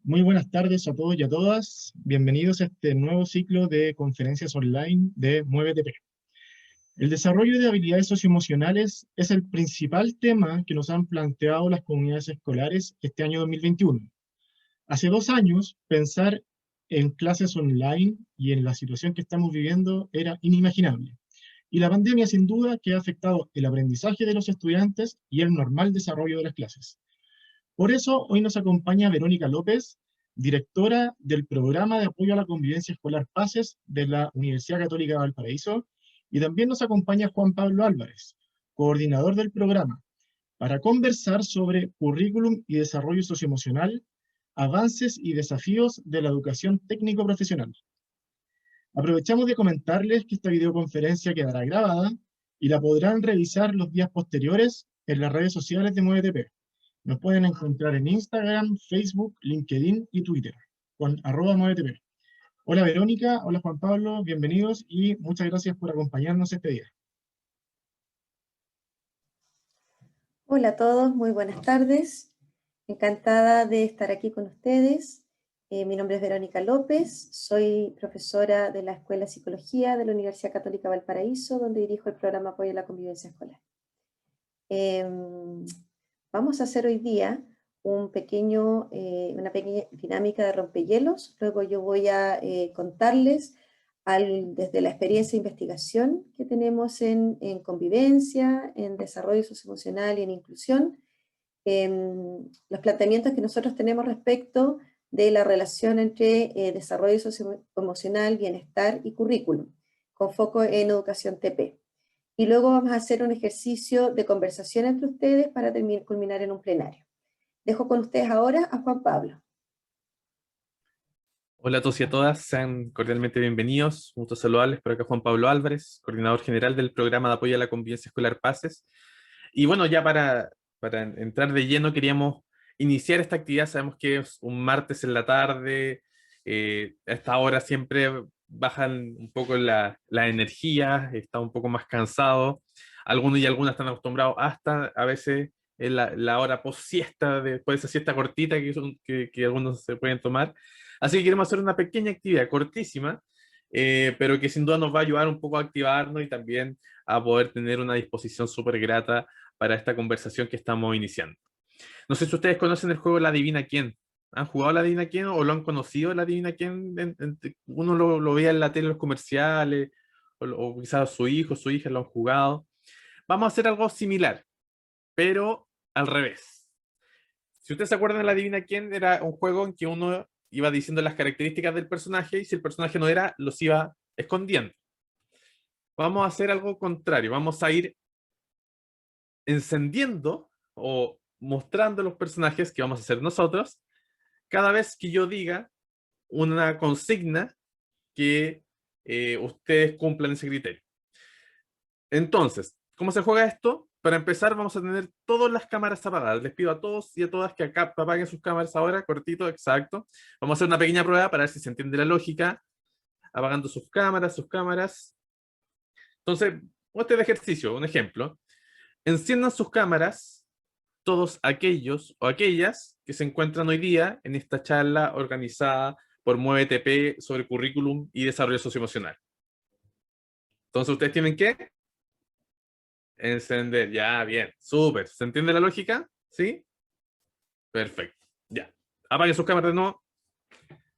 Muy buenas tardes a todos y a todas. Bienvenidos a este nuevo ciclo de conferencias online de Muévete. El desarrollo de habilidades socioemocionales es el principal tema que nos han planteado las comunidades escolares este año 2021. Hace 2 años, pensar en clases online y en la situación que estamos viviendo era inimaginable. Y la pandemia, sin duda, que ha afectado el aprendizaje de los estudiantes y el normal desarrollo de las clases. Por eso, hoy nos acompaña Verónica López, directora del Programa de Apoyo a la Convivencia Escolar PACES de la Universidad Católica de Valparaíso, y también nos acompaña Juan Pablo Álvarez, coordinador del programa, para conversar sobre currículum y desarrollo socioemocional, avances y desafíos de la educación técnico-profesional. Aprovechamos de comentarles que esta videoconferencia quedará grabada y la podrán revisar los días posteriores en las redes sociales de MueveTP. Nos pueden encontrar en Instagram, Facebook, LinkedIn y Twitter, con @MueveTP. Hola Verónica, hola Juan Pablo, bienvenidos y muchas gracias por acompañarnos este día. Hola a todos, muy buenas tardes. Encantada de estar aquí con ustedes. Mi nombre es Verónica López, soy profesora de la Escuela de Psicología de la Universidad Católica Valparaíso, donde dirijo el programa Apoyo a la Convivencia Escolar. Vamos a hacer hoy día una pequeña dinámica de rompehielos. Luego yo voy a contarles desde la experiencia de investigación que tenemos en convivencia, en desarrollo socioemocional y en inclusión, los planteamientos que nosotros tenemos respecto de la relación entre desarrollo socioemocional, bienestar y currículum, con foco en educación TP. Y luego vamos a hacer un ejercicio de conversación entre ustedes para culminar en un plenario. Dejo con ustedes ahora a Juan Pablo. Hola a todos y a todas, sean cordialmente bienvenidos. Un gusto saludarles. Por acá Juan Pablo Álvarez, coordinador general del programa de apoyo a la convivencia escolar PACES. Y bueno, ya para entrar de lleno, queríamos iniciar esta actividad. Sabemos que es un martes en la tarde, a esta hora siempre bajan un poco la energía, está un poco más cansado. Algunos y algunas están acostumbrados hasta a veces en la hora post siesta, después de esa siesta cortita que algunos se pueden tomar. Así que queremos hacer una pequeña actividad cortísima, pero que sin duda nos va a ayudar un poco a activarnos y también a poder tener una disposición súper grata para esta conversación que estamos iniciando. No sé si ustedes conocen el juego La Adivina Quién. ¿Han jugado La Adivina Quién o lo han conocido La Adivina Quién? Uno lo veía en la tele, en los comerciales, o quizás su hijo, su hija lo han jugado. Vamos a hacer algo similar, pero al revés. Si ustedes se acuerdan de La Adivina Quién, era un juego en que uno iba diciendo las características del personaje y si el personaje no era, los iba escondiendo. Vamos a hacer algo contrario, vamos a ir encendiendo o mostrando los personajes que vamos a hacer nosotros cada vez que yo diga una consigna que ustedes cumplan ese criterio. Entonces, ¿cómo se juega esto? Para empezar, vamos a tener todas las cámaras apagadas. Les pido a todos y a todas que acá apaguen sus cámaras ahora, cortito, exacto. Vamos a hacer una pequeña prueba para ver si se entiende la lógica. Apagando sus cámaras, sus cámaras. Entonces, este es el ejercicio, un ejemplo. Enciendan sus cámaras todos aquellos o aquellas que se encuentran hoy día en esta charla organizada por MueveTP sobre currículum y desarrollo socioemocional. Entonces, ustedes tienen que encender. Ya, bien, súper. ¿Se entiende la lógica? ¿Sí? Perfecto. Ya. Apaguen sus cámaras de nuevo.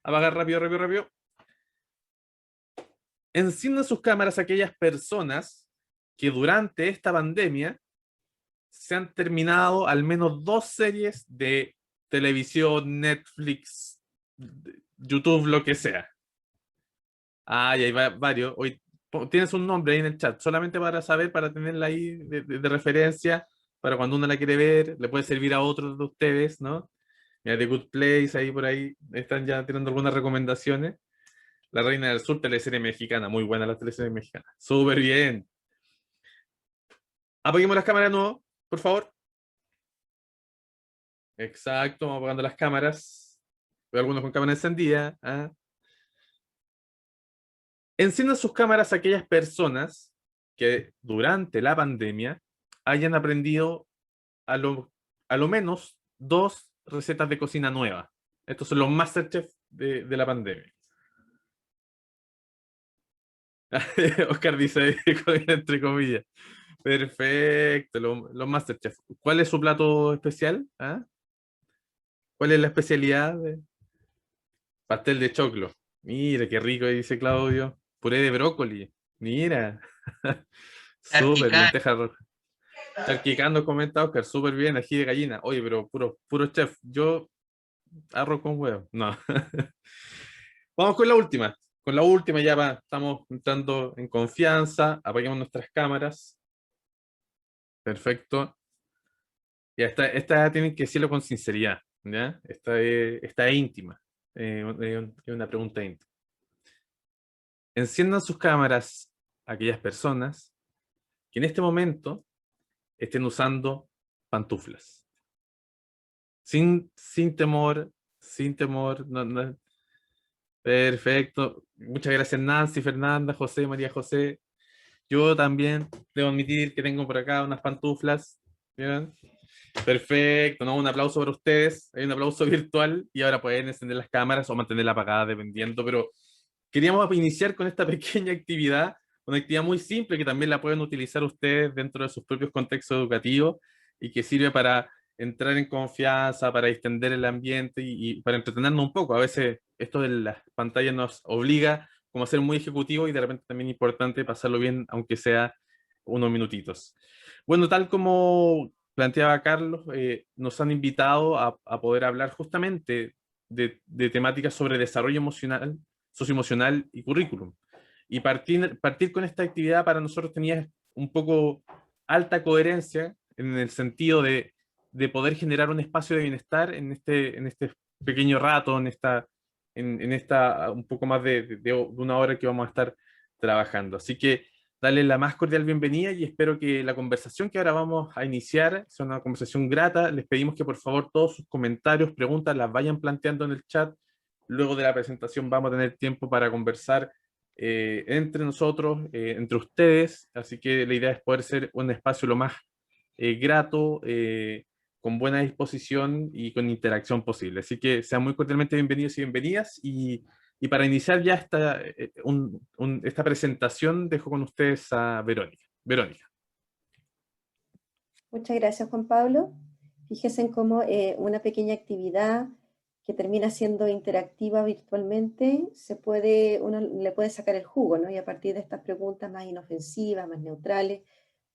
Apagar rápido, rápido, rápido. Enciendan sus cámaras aquellas personas que durante esta pandemia se han terminado al menos 2 series de televisión, Netflix, YouTube, lo que sea. Ah, y hay varios. Hoy tienes un nombre ahí en el chat, solamente para saber, para tenerla ahí de referencia, para cuando uno la quiere ver, le puede servir a otros de ustedes, ¿no? Mira, The Good Place, ahí por ahí están ya tirando algunas recomendaciones. La Reina del Sur, teleserie mexicana, muy buena la teleserie mexicana. Súper bien. Apaguemos las cámaras de nuevo, por favor. Exacto, vamos apagando las cámaras. Veo algunos con cámara encendida. ¿Ah? Enciendan sus cámaras aquellas personas que durante la pandemia hayan aprendido a lo menos 2 recetas de cocina nuevas. Estos son los Masterchef de la pandemia. Oscar dice ahí, entre comillas. Perfecto, los Masterchef. ¿Cuál es su plato especial? ¿Ah? ¿Cuál es la especialidad? Pastel de choclo. Mira, qué rico, dice Claudio. Puré de brócoli. Mira. Súper, Charquicán. lenteja roja. Charquicando comenta Oscar, súper bien, ají de gallina. Oye, pero puro chef. Yo, arroz con huevo. No. Vamos con la última. Con la última ya estamos entrando en confianza. Apaguemos nuestras cámaras. Perfecto. Ya, esta tienen que decirlo con sinceridad, ¿ya? Esta es íntima. Es una pregunta íntima. Enciendan sus cámaras aquellas personas que en este momento estén usando pantuflas. Sin temor, sin temor. Perfecto. Muchas gracias Nancy, Fernanda, José, María José. Yo también debo admitir que tengo por acá unas pantuflas. ¿Vieron? Perfecto, ¿no? Un aplauso para ustedes. Hay un aplauso virtual y ahora pueden encender las cámaras o mantenerla apagada dependiendo, pero queríamos iniciar con esta pequeña actividad, una actividad muy simple que también la pueden utilizar ustedes dentro de sus propios contextos educativos y que sirve para entrar en confianza, para distender el ambiente y para entretenernos un poco. A veces esto de las pantallas nos obliga como a ser muy ejecutivo y de repente también es importante pasarlo bien, aunque sea unos minutitos. Bueno, tal como planteaba Carlos, nos han invitado a poder hablar justamente de temáticas sobre desarrollo emocional, socioemocional y currículum. Y partir con esta actividad para nosotros tenía un poco alta coherencia en el sentido de poder generar un espacio de bienestar en este pequeño rato, en esta un poco más de una hora que vamos a estar trabajando. Así que darle la más cordial bienvenida y espero que la conversación que ahora vamos a iniciar sea una conversación grata. Les pedimos que por favor todos sus comentarios, preguntas las vayan planteando en el chat. Luego de la presentación vamos a tener tiempo para conversar entre nosotros, entre ustedes, así que la idea es poder ser un espacio lo más grato, con buena disposición y con interacción posible. Así que sean muy cordialmente bienvenidos y bienvenidas y para iniciar ya esta presentación dejo con ustedes a Verónica. Verónica. Muchas gracias, Juan Pablo. Fíjense en cómo una pequeña actividad que termina siendo interactiva virtualmente, uno le puede sacar el jugo, ¿no? Y a partir de estas preguntas más inofensivas, más neutrales,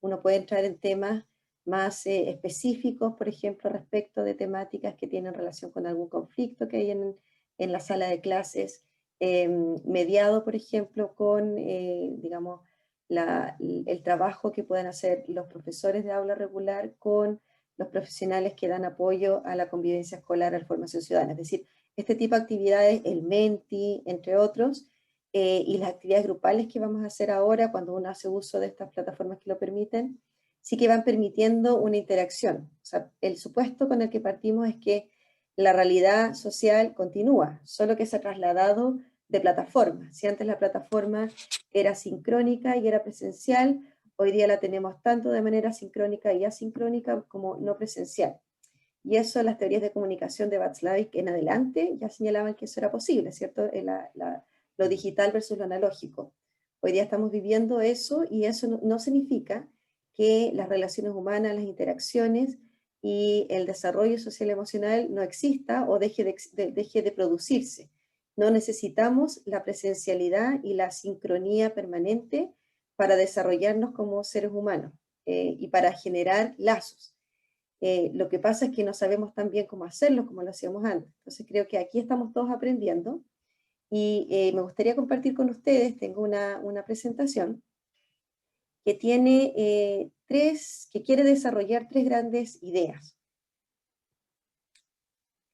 uno puede entrar en temas más específicos, por ejemplo, respecto de temáticas que tienen relación con algún conflicto que hay en la sala de clases, mediado, por ejemplo, con, digamos, el trabajo que pueden hacer los profesores de aula regular con los profesionales que dan apoyo a la convivencia escolar, a la formación ciudadana. Es decir, este tipo de actividades, el Menti, entre otros, y las actividades grupales que vamos a hacer ahora cuando uno hace uso de estas plataformas que lo permiten, sí que van permitiendo una interacción. O sea, el supuesto con el que partimos es que la realidad social continúa, solo que se ha trasladado de plataforma. Si antes la plataforma era sincrónica y era presencial, hoy día la tenemos tanto de manera sincrónica y asincrónica como no presencial. Y eso las teorías de comunicación de Václavic en adelante ya señalaban que eso era posible, ¿cierto? Lo digital versus lo analógico. Hoy día estamos viviendo eso y eso no significa que las relaciones humanas, las interacciones y el desarrollo social emocional no exista o deje de producirse. No necesitamos la presencialidad y la sincronía permanente para desarrollarnos como seres humanos y para generar lazos. Lo que pasa es que no sabemos tan bien cómo hacerlo como lo hacíamos antes. Entonces creo que aquí estamos todos aprendiendo y me gustaría compartir con ustedes, tengo una presentación que tiene que quiere desarrollar tres grandes ideas.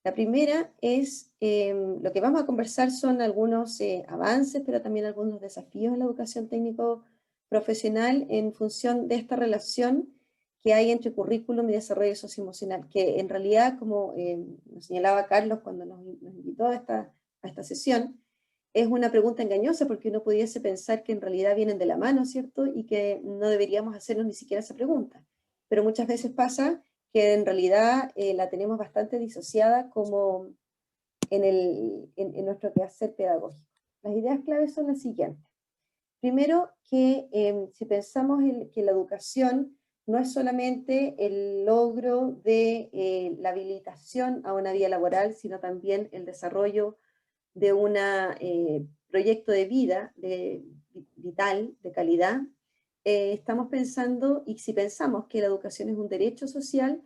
La primera es, lo que vamos a conversar son algunos avances, pero también algunos desafíos en la educación técnico profesional en función de esta relación que hay entre currículum y desarrollo socioemocional, que en realidad, como nos señalaba Carlos cuando nos invitó a esta sesión, es una pregunta engañosa porque uno pudiese pensar que en realidad vienen de la mano, ¿cierto? Y que no deberíamos hacernos ni siquiera esa pregunta. Pero muchas veces pasa que en realidad la tenemos bastante disociada como en nuestro quehacer pedagógico. Las ideas claves son las siguientes. Primero, que si pensamos que la educación no es solamente el logro de la habilitación a una vía laboral, sino también el desarrollo de un proyecto de vida vital, de calidad, estamos pensando, y si pensamos que la educación es un derecho social,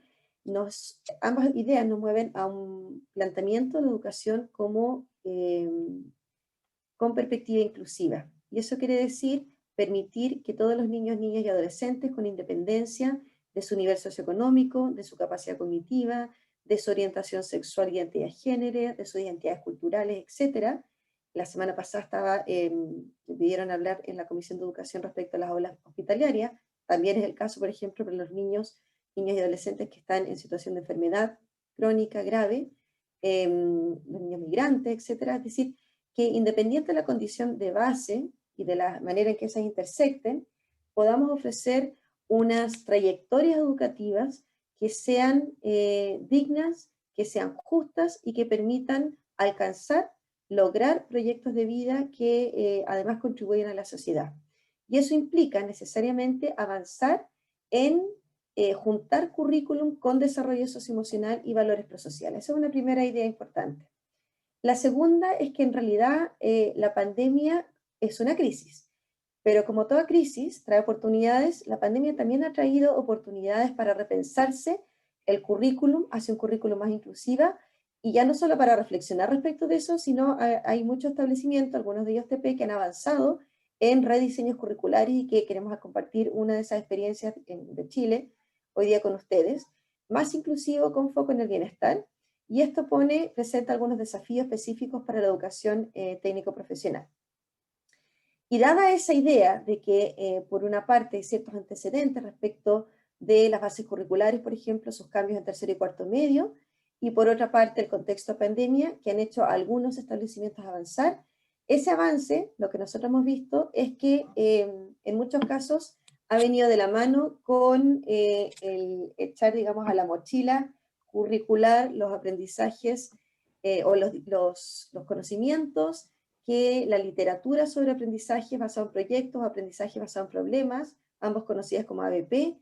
ambas ideas nos mueven a un planteamiento de la educación como con perspectiva inclusiva. Y eso quiere decir permitir que todos los niños, niñas y adolescentes, con independencia de su nivel socioeconómico, de su capacidad cognitiva, de su orientación sexual y identidad de género, de sus identidades culturales, etc. La semana pasada me pidieron hablar en la Comisión de Educación respecto a las aulas hospitalarias. También es el caso, por ejemplo, para los niños, niñas y adolescentes que están en situación de enfermedad crónica grave, los niños migrantes, etc. Es decir, que independiente de la condición de base y de la manera en que esas intersecten, podamos ofrecer unas trayectorias educativas que sean dignas, que sean justas y que permitan lograr proyectos de vida que además contribuyan a la sociedad. Y eso implica necesariamente avanzar en juntar currículum con desarrollo socioemocional y valores prosociales. Esa es una primera idea importante. La segunda es que en realidad la pandemia es una crisis, pero como toda crisis trae oportunidades, la pandemia también ha traído oportunidades para repensarse el currículum hacia un currículum más inclusiva, y ya no solo para reflexionar respecto de eso, sino hay muchos establecimientos, algunos de ellos TP, que han avanzado en rediseños curriculares y que queremos compartir una de esas experiencias de Chile hoy día con ustedes, más inclusivo con foco en el bienestar. Y esto presenta algunos desafíos específicos para la educación técnico-profesional. Y dada esa idea de que, por una parte, hay ciertos antecedentes respecto de las bases curriculares, por ejemplo, sus cambios en tercero y cuarto medio, y por otra parte, el contexto de pandemia, que han hecho a algunos establecimientos avanzar, ese avance, lo que nosotros hemos visto, es que en muchos casos ha venido de la mano con el echar, digamos, a la mochila curricular los aprendizajes o los conocimientos que la literatura sobre aprendizaje basado en proyectos, aprendizaje basado en problemas, ambos conocidas como ABP,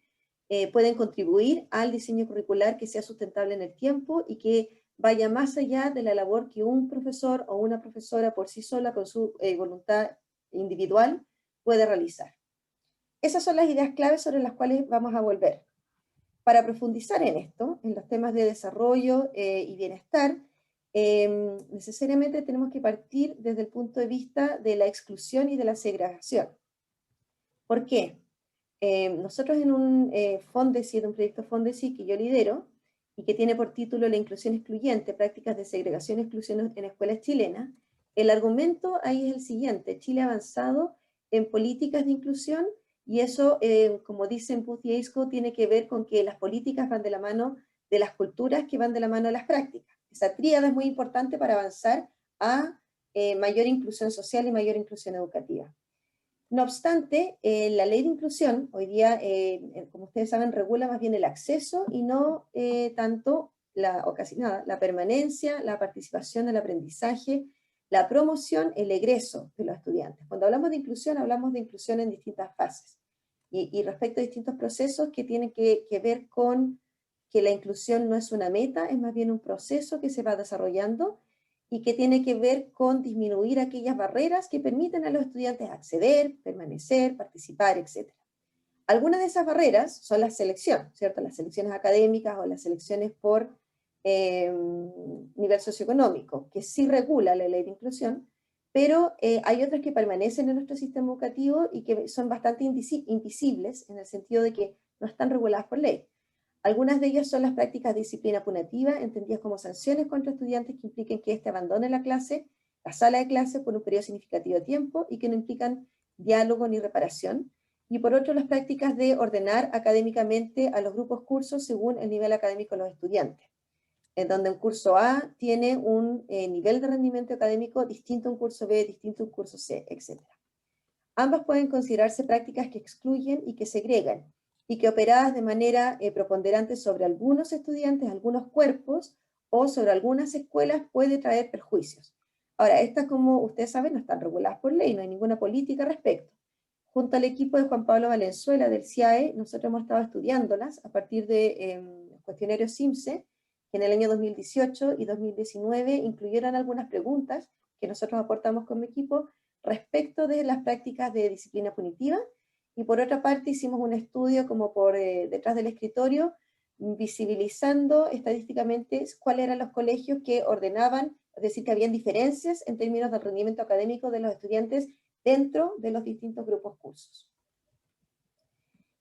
pueden contribuir al diseño curricular que sea sustentable en el tiempo y que vaya más allá de la labor que un profesor o una profesora por sí sola con su voluntad individual puede realizar. Esas son las ideas claves sobre las cuales vamos a volver. Para profundizar en esto, en los temas de desarrollo y bienestar, necesariamente tenemos que partir desde el punto de vista de la exclusión y de la segregación. ¿Por qué? Nosotros en un Fondesi, en un proyecto Fondesi que yo lidero, y que tiene por título La inclusión excluyente, prácticas de segregación y exclusión en escuelas chilenas, el argumento ahí es el siguiente: Chile ha avanzado en políticas de inclusión, y eso, como dicen Booth y Eisco, tiene que ver con que las políticas van de la mano de las culturas, que van de la mano de las prácticas. Esa tríada es muy importante para avanzar a mayor inclusión social y mayor inclusión educativa. No obstante, la ley de inclusión, hoy día, como ustedes saben, regula más bien el acceso y no tanto, o casi nada, la permanencia, la participación del aprendizaje, la promoción, el egreso de los estudiantes. Cuando hablamos de inclusión en distintas fases. Y respecto a distintos procesos que tienen que ver con que la inclusión no es una meta, es más bien un proceso que se va desarrollando y que tiene que ver con disminuir aquellas barreras que permiten a los estudiantes acceder, permanecer, participar, etc. Algunas de esas barreras son la selección, ¿cierto? Las selecciones académicas o las selecciones por nivel socioeconómico, que sí regula la ley de inclusión, pero hay otras que permanecen en nuestro sistema educativo y que son bastante invisibles en el sentido de que no están reguladas por ley. Algunas de ellas son las prácticas de disciplina punitiva, entendidas como sanciones contra estudiantes que impliquen que éste abandone la sala de clase por un periodo significativo de tiempo y que no implican diálogo ni reparación. Y por otro, las prácticas de ordenar académicamente a los grupos cursos según el nivel académico de los estudiantes, en donde un curso A tiene un nivel de rendimiento académico distinto a un curso B, distinto a un curso C, etc. Ambas pueden considerarse prácticas que excluyen y que segregan, y que operadas de manera preponderante sobre algunos estudiantes, algunos cuerpos, o sobre algunas escuelas puede traer perjuicios. Ahora, estas, como ustedes saben, no están reguladas por ley, no hay ninguna política al respecto. Junto al equipo de Juan Pablo Valenzuela del CIAE, nosotros hemos estado estudiándolas a partir de cuestionarios CIMSE, que en el año 2018 y 2019 incluyeron algunas preguntas que nosotros aportamos como equipo respecto de las prácticas de disciplina punitiva, y por otra parte hicimos un estudio como por detrás del escritorio, visibilizando estadísticamente cuáles eran los colegios que ordenaban, es decir, que habían diferencias en términos del rendimiento académico de los estudiantes dentro de los distintos grupos cursos.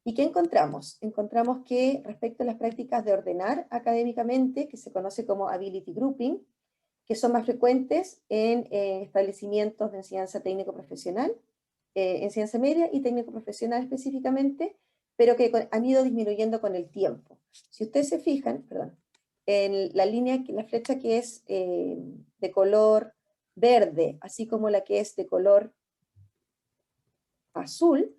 ¿Y qué encontramos? Encontramos que respecto a las prácticas de ordenar académicamente, que se conoce como ability grouping, que son más frecuentes en establecimientos de enseñanza técnico-profesional, enseñanza media y técnico-profesional específicamente, pero que han ido disminuyendo con el tiempo. Si ustedes se fijan, perdón, en la línea, la flecha que es de color verde, así como la que es de color azul,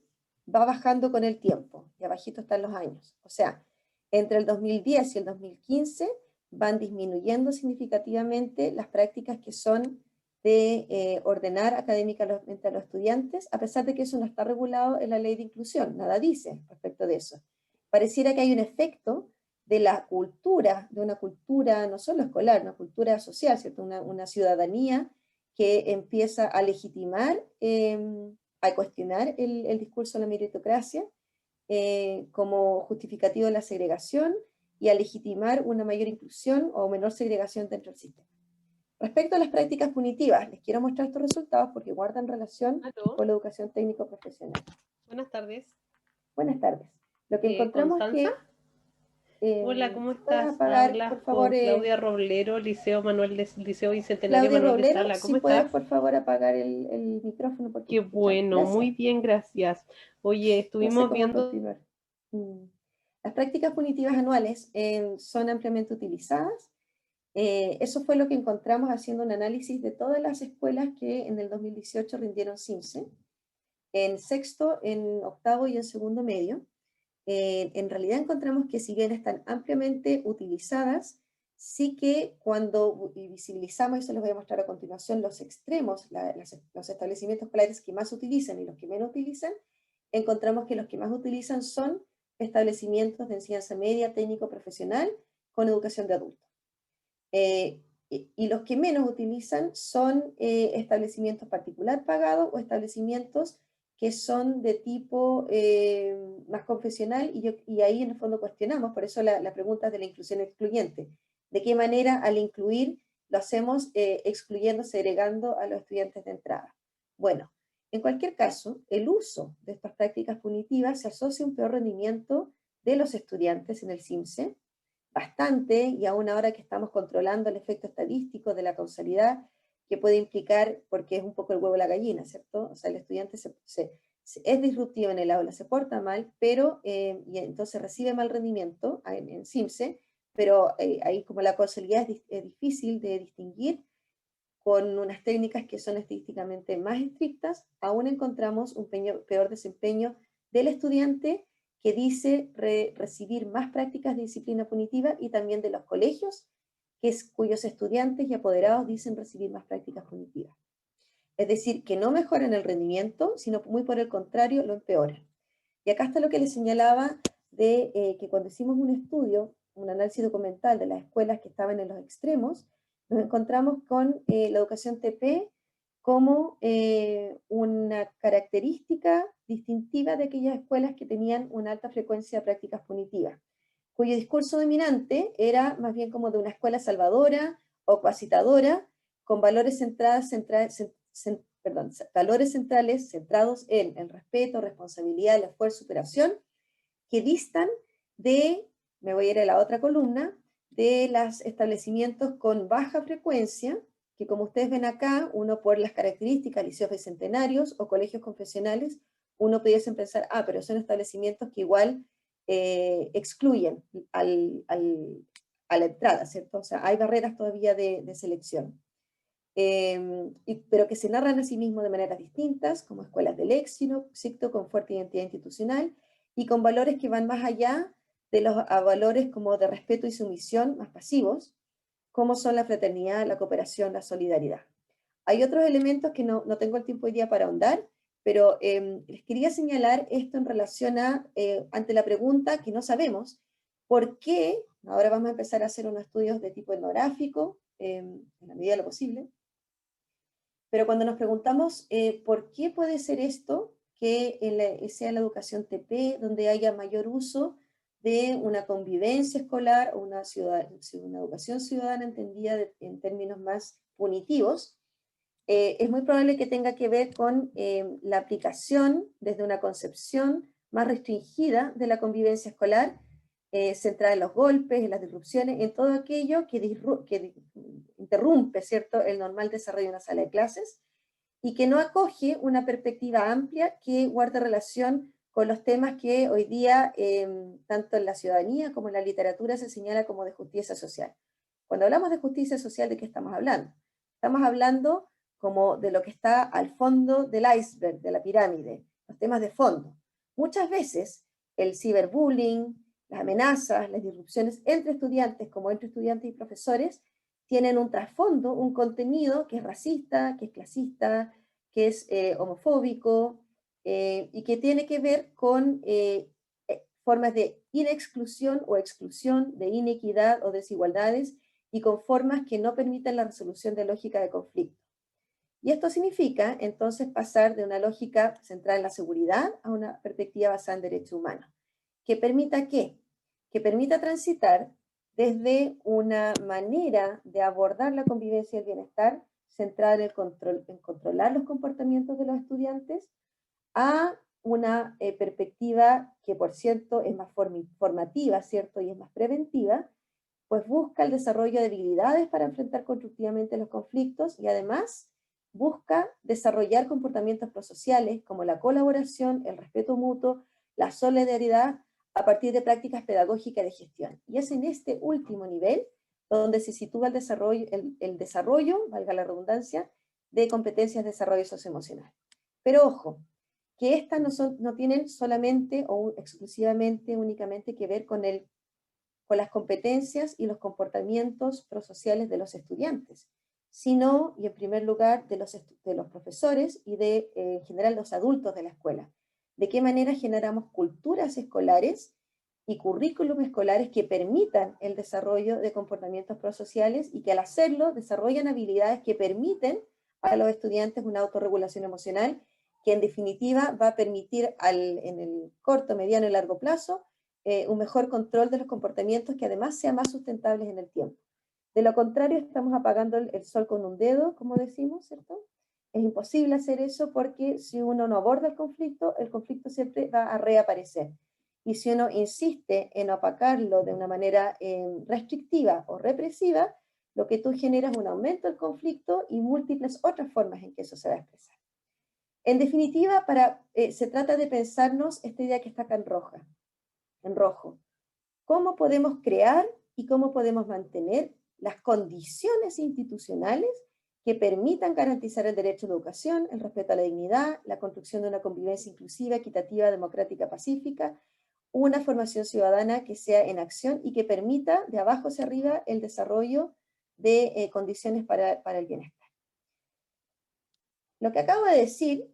va bajando con el tiempo, y abajito están los años. O sea, entre el 2010 y el 2015 van disminuyendo significativamente las prácticas que son de ordenar académicamente a los estudiantes, a pesar de que eso no está regulado en la ley de inclusión, nada dice respecto de eso. Pareciera que hay un efecto de la cultura, de una cultura no solo escolar, una cultura social, ¿cierto? Una ciudadanía que empieza a legitimar, a cuestionar el discurso de la meritocracia como justificativo de la segregación y a legitimar una mayor inclusión o menor segregación dentro del sistema. Respecto a las prácticas punitivas, les quiero mostrar estos resultados porque guardan relación con la educación técnico-profesional. Buenas tardes. Buenas tardes. Lo que encontramos ¿Constanza? es que... Hola, ¿cómo ¿puedes estás? apagar, Hablas por favor, con Claudia Roblero, Liceo Bicentenario Claudia Manuel de Roblero, Sala. ¿Cómo si puedes, estás? por favor, apagar el micrófono. Porque Qué bueno, gracias. muy bien, gracias. Oye, No sé estuvimos cómo viendo... continuar. Las prácticas punitivas anuales son ampliamente utilizadas. Eso fue lo que encontramos haciendo un análisis de todas las escuelas que en el 2018 rindieron CIMSE, en sexto, en octavo y en segundo medio. En realidad encontramos que si bien están ampliamente utilizadas, sí que cuando visibilizamos, y se los voy a mostrar a continuación, los extremos, los establecimientos escolares que más utilizan y los que menos utilizan, encontramos que los que más utilizan son establecimientos de enseñanza media, técnico-profesional, con educación de adultos. Y los que menos utilizan son establecimientos particular pagados o establecimientos que son de tipo más confesional, y ahí en el fondo cuestionamos, por eso la pregunta de la inclusión excluyente. ¿De qué manera al incluir lo hacemos excluyendo, segregando a los estudiantes de entrada? Bueno, en cualquier caso, el uso de estas prácticas punitivas se asocia a un peor rendimiento de los estudiantes en el CIMSE, bastante, y aún ahora que estamos controlando el efecto estadístico de la causalidad que puede implicar, porque es un poco el huevo y la gallina, ¿cierto? O sea, el estudiante es disruptivo en el aula, se porta mal, pero, y entonces recibe mal rendimiento en CIMSE, pero ahí como la causalidad es difícil de distinguir, con unas técnicas que son estadísticamente más estrictas, aún encontramos un peor desempeño del estudiante, que dice recibir más prácticas de disciplina punitiva, y también de los colegios, cuyos estudiantes y apoderados dicen recibir más prácticas punitivas. Es decir, que no mejoran el rendimiento, sino muy por el contrario, lo empeoran. Y acá está lo que les señalaba de que cuando hicimos un estudio, un análisis documental de las escuelas que estaban en los extremos, nos encontramos con la educación TP como una característica distintiva de aquellas escuelas que tenían una alta frecuencia de prácticas punitivas, cuyo discurso dominante era más bien como de una escuela salvadora o capacitadora, con valores valores centrales centrados en el respeto, responsabilidad, el esfuerzo, superación, que distan de, me voy a ir a la otra columna, de los establecimientos con baja frecuencia, que como ustedes ven acá, uno por las características, liceos bicentenarios o colegios confesionales, uno pudiese pensar, pero son establecimientos que igual excluyen a la entrada, ¿cierto? O sea, hay barreras todavía de selección. Pero que se narran a sí mismos de maneras distintas, como escuelas del éxito, con fuerte identidad institucional, y con valores que van más allá de los valores como de respeto y sumisión, más pasivos, como son la fraternidad, la cooperación, la solidaridad. Hay otros elementos que no tengo el tiempo hoy día para ahondar, pero les quería señalar esto en relación a, ante la pregunta que no sabemos, ¿por qué? Ahora vamos a empezar a hacer unos estudios de tipo etnográfico, en la medida de lo posible, pero cuando nos preguntamos por qué puede ser esto, que sea la educación TP, donde haya mayor uso de una convivencia escolar o una educación ciudadana entendida en términos más punitivos, es muy probable que tenga que ver con la aplicación desde una concepción más restringida de la convivencia escolar, centrada en los golpes, en las disrupciones, en todo aquello que interrumpe, ¿cierto?, el normal desarrollo de una sala de clases, y que no acoge una perspectiva amplia que guarde relación con los temas que hoy día, tanto en la ciudadanía como en la literatura, se señala como de justicia social. Cuando hablamos de justicia social, ¿de qué estamos hablando? Estamos hablando como de lo que está al fondo del iceberg, de la pirámide, los temas de fondo. Muchas veces el ciberbullying, las amenazas, las disrupciones entre estudiantes como entre estudiantes y profesores tienen un trasfondo, un contenido que es racista, que es clasista, que es homofóbico, y que tiene que ver con formas de inexclusión o exclusión, de inequidad o desigualdades, y con formas que no permitan la resolución de lógica de conflicto. Y esto significa, entonces, pasar de una lógica centrada en la seguridad a una perspectiva basada en derechos humanos. ¿Que permita qué? Que permita transitar desde una manera de abordar la convivencia y el bienestar centrada en controlar los comportamientos de los estudiantes, a una perspectiva que, por cierto, es más formativa, ¿cierto?, y es más preventiva, pues busca el desarrollo de habilidades para enfrentar constructivamente los conflictos y además busca desarrollar comportamientos prosociales como la colaboración, el respeto mutuo, la solidaridad a partir de prácticas pedagógicas de gestión. Y es en este último nivel donde se sitúa el desarrollo, valga la redundancia, de competencias de desarrollo socioemocional. Pero ojo, que estas no tienen solamente o exclusivamente, únicamente que ver con las competencias y los comportamientos prosociales de los estudiantes, sino, y en primer lugar, de los profesores y en general, los adultos de la escuela. ¿De qué manera generamos culturas escolares y currículum escolares que permitan el desarrollo de comportamientos prosociales y que al hacerlo desarrollan habilidades que permiten a los estudiantes una autorregulación emocional que en definitiva va a permitir en el corto, mediano y largo plazo un mejor control de los comportamientos que además sean más sustentables en el tiempo? De lo contrario, estamos apagando el sol con un dedo, como decimos, ¿cierto? Es imposible hacer eso porque si uno no aborda el conflicto siempre va a reaparecer. Y si uno insiste en opacarlo de una manera restrictiva o represiva, lo que tú generas es un aumento del conflicto y múltiples otras formas en que eso se va a expresar. En definitiva, se trata de pensarnos esta idea que está acá en rojo. ¿Cómo podemos crear y cómo podemos mantener las condiciones institucionales que permitan garantizar el derecho a la educación, el respeto a la dignidad, la construcción de una convivencia inclusiva, equitativa, democrática, pacífica, una formación ciudadana que sea en acción y que permita de abajo hacia arriba el desarrollo de condiciones para el bienestar? Lo que acabo de decir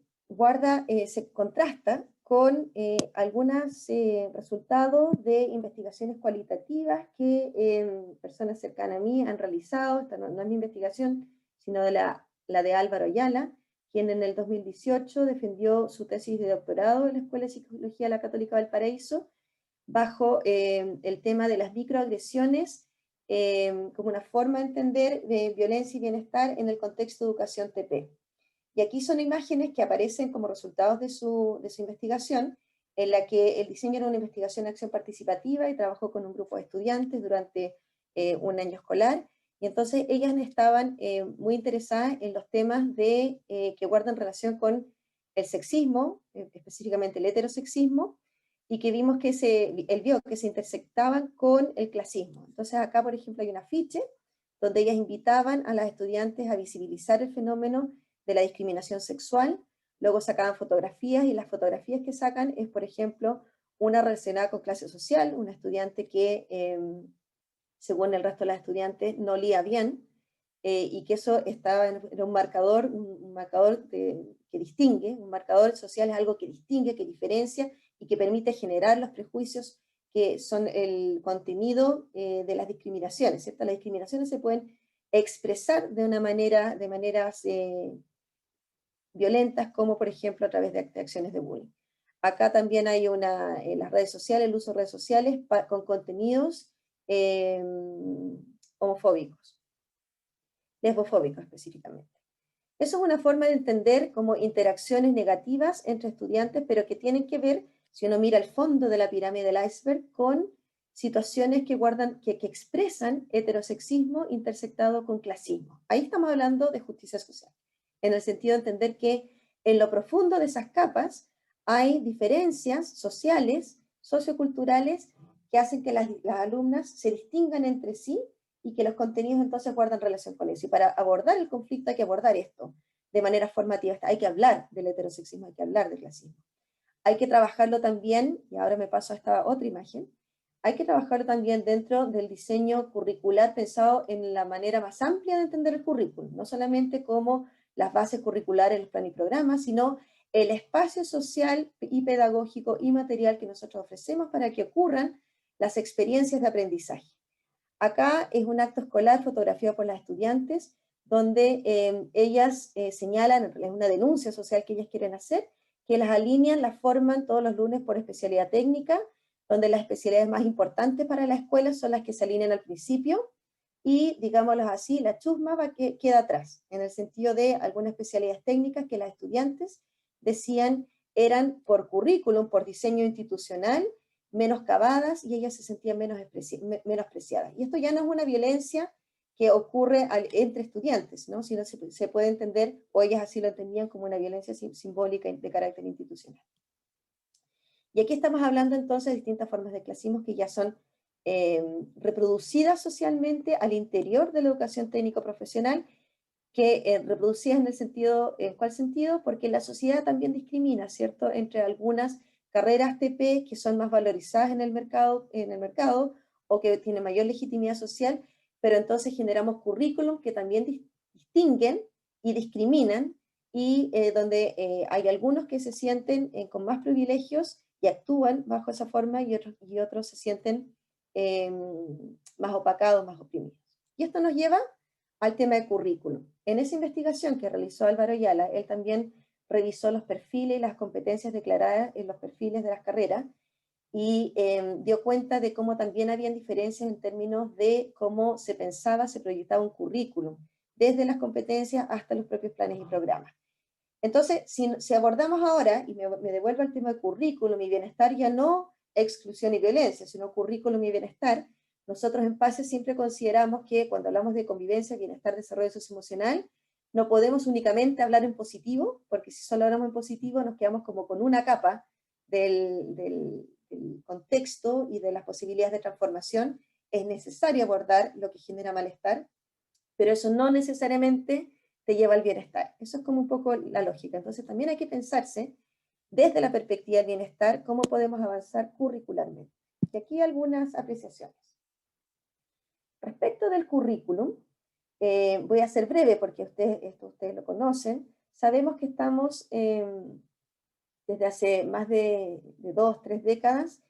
se contrasta con algunos resultados de investigaciones cualitativas que personas cercanas a mí han realizado. Esta no es mi investigación, sino de la de Álvaro Ayala, quien en el 2018 defendió su tesis de doctorado en la Escuela de Psicología de la Católica Valparaíso, bajo el tema de las microagresiones como una forma de entender violencia y bienestar en el contexto de educación TP. Y aquí son imágenes que aparecen como resultados de su investigación, en la que el diseño era una investigación de acción participativa y trabajó con un grupo de estudiantes durante un año escolar. Y entonces ellas estaban muy interesadas en los temas que guardan relación con el sexismo, específicamente el heterosexismo, y que vimos que él vio que se intersectaban con el clasismo. Entonces acá, por ejemplo, hay un afiche donde ellas invitaban a las estudiantes a visibilizar el fenómeno de la discriminación sexual. Luego sacaban fotografías y las fotografías que sacan es, por ejemplo, una relacionada con clase social, una estudiante que según el resto de los estudiantes, no leía bien, y que eso era un marcador, que distingue, un marcador social es algo que distingue, que diferencia, y que permite generar los prejuicios que son el contenido de las discriminaciones, ¿cierto? Las discriminaciones se pueden expresar de maneras violentas, como por ejemplo a través de acciones de bullying. Acá también hay en las redes sociales, el uso de redes sociales con contenidos homofóbicos, lesbofóbicos específicamente. Eso es una forma de entender como interacciones negativas entre estudiantes, pero que tienen que ver, si uno mira el fondo de la pirámide del iceberg, con situaciones que expresan heterosexismo intersectado con clasismo. Ahí estamos hablando de justicia social, en el sentido de entender que en lo profundo de esas capas hay diferencias sociales, socioculturales, que hacen que las alumnas se distingan entre sí y que los contenidos entonces guardan relación con eso. Y para abordar el conflicto hay que abordar esto de manera formativa. Hay que hablar del heterosexismo, hay que hablar del clasismo. Hay que trabajarlo también, y ahora me paso a esta otra imagen, hay que trabajarlo también dentro del diseño curricular pensado en la manera más amplia de entender el currículum, no solamente como las bases curriculares, los planes y programas, sino el espacio social y pedagógico y material que nosotros ofrecemos para que ocurran las experiencias de aprendizaje. Acá es un acto escolar fotografiado por las estudiantes, donde ellas señalan, es una denuncia social que ellas quieren hacer, que las alinean, las forman todos los lunes por especialidad técnica, donde las especialidades más importantes para la escuela son las que se alinean al principio, y digámoslo así, la chusma queda atrás, en el sentido de algunas especialidades técnicas que las estudiantes decían eran por currículum, por diseño institucional, menoscabadas, y ellas se sentían menospreciadas. Y esto ya no es una violencia que ocurre entre estudiantes, ¿no? Sino se puede entender, o ellas así lo entendían, como una violencia simbólica de carácter institucional. Y aquí estamos hablando entonces de distintas formas de clasismo que ya son reproducidas socialmente al interior de la educación técnico-profesional, que reproducidas en el sentido, ¿en cuál sentido? Porque la sociedad también discrimina, ¿cierto?, entre algunas carreras TP que son más valorizadas en el mercado o que tienen mayor legitimidad social, pero entonces generamos currículum que también distinguen y discriminan, y donde hay algunos que se sienten con más privilegios y actúan bajo esa forma, y otros se sienten más opacados, más oprimidos. Y esto nos lleva al tema de currículum. En esa investigación que realizó Álvaro Ayala, él también revisó los perfiles y las competencias declaradas en los perfiles de las carreras, y dio cuenta de cómo también habían diferencias en términos de cómo se pensaba, se proyectaba un currículum, desde las competencias hasta los propios planes y programas. Entonces, si abordamos ahora, y me devuelvo al tema de currículum y bienestar, ya no exclusión y violencia, sino currículum y bienestar, nosotros en PASE siempre consideramos que cuando hablamos de convivencia, bienestar, desarrollo socioemocional, no podemos únicamente hablar en positivo, porque si solo hablamos en positivo nos quedamos como con una capa del contexto y de las posibilidades de transformación. Es necesario abordar lo que genera malestar, pero eso no necesariamente te lleva al bienestar. Eso es como un poco la lógica. Entonces también hay que pensarse desde la perspectiva del bienestar cómo podemos avanzar curricularmente. Y aquí algunas apreciaciones. Respecto del currículum, voy a ser breve porque ustedes lo conocen. Sabemos que estamos desde hace más de 2, 3 décadas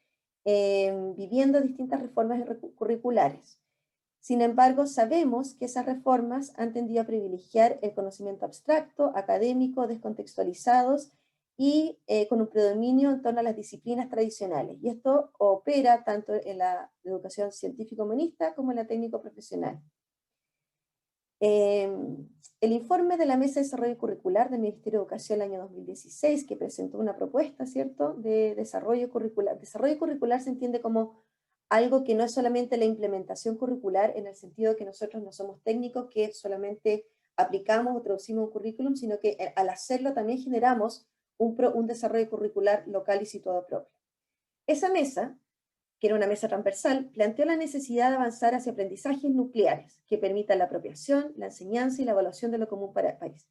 viviendo distintas reformas curriculares. Sin embargo, sabemos que esas reformas han tendido a privilegiar el conocimiento abstracto, académico, descontextualizados y con un predominio en torno a las disciplinas tradicionales. Y esto opera tanto en la educación científico-humanista como en la técnico-profesional. El informe de la Mesa de Desarrollo Curricular del Ministerio de Educación el año 2016, que presentó una propuesta, ¿cierto?, de desarrollo curricular. Desarrollo curricular se entiende como algo que no es solamente la implementación curricular, en el sentido de que nosotros no somos técnicos que solamente aplicamos o traducimos un currículum, sino que al hacerlo también generamos un desarrollo curricular local y situado propio. Esa mesa, que era una mesa transversal, planteó la necesidad de avanzar hacia aprendizajes nucleares que permitan la apropiación, la enseñanza y la evaluación de lo común para el país.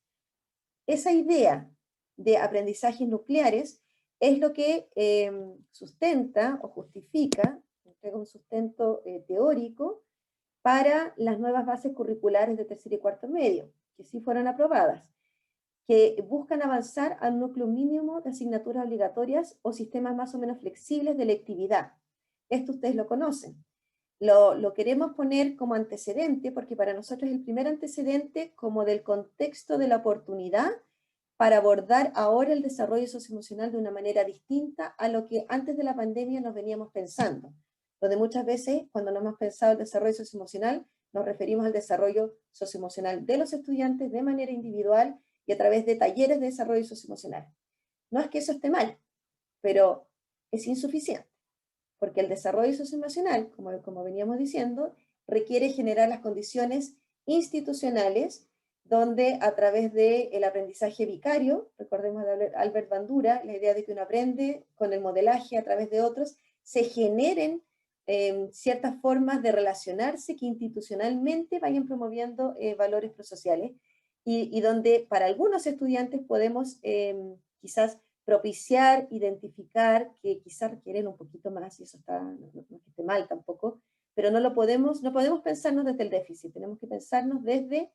Esa idea de aprendizajes nucleares es lo que sustenta o justifica, entrega un sustento teórico para las nuevas bases curriculares de tercer y cuarto medio, que sí fueron aprobadas, que buscan avanzar al núcleo mínimo de asignaturas obligatorias o sistemas más o menos flexibles de electividad. Esto ustedes lo conocen. Lo queremos poner como antecedente porque para nosotros es el primer antecedente como del contexto de la oportunidad para abordar ahora el desarrollo socioemocional de una manera distinta a lo que antes de la pandemia nos veníamos pensando, donde muchas veces cuando no hemos pensado el desarrollo socioemocional nos referimos al desarrollo socioemocional de los estudiantes de manera individual y a través de talleres de desarrollo socioemocional. No es que eso esté mal, pero es insuficiente, porque el desarrollo socioemocional, como veníamos diciendo, requiere generar las condiciones institucionales donde a través del aprendizaje vicario, recordemos de Albert Bandura, la idea de que uno aprende con el modelaje a través de otros, se generen ciertas formas de relacionarse que institucionalmente vayan promoviendo valores prosociales y donde para algunos estudiantes podemos quizás propiciar, identificar, que quizás requieren un poquito más, y eso no esté mal tampoco, pero no podemos pensarnos desde el déficit, tenemos que pensarnos desde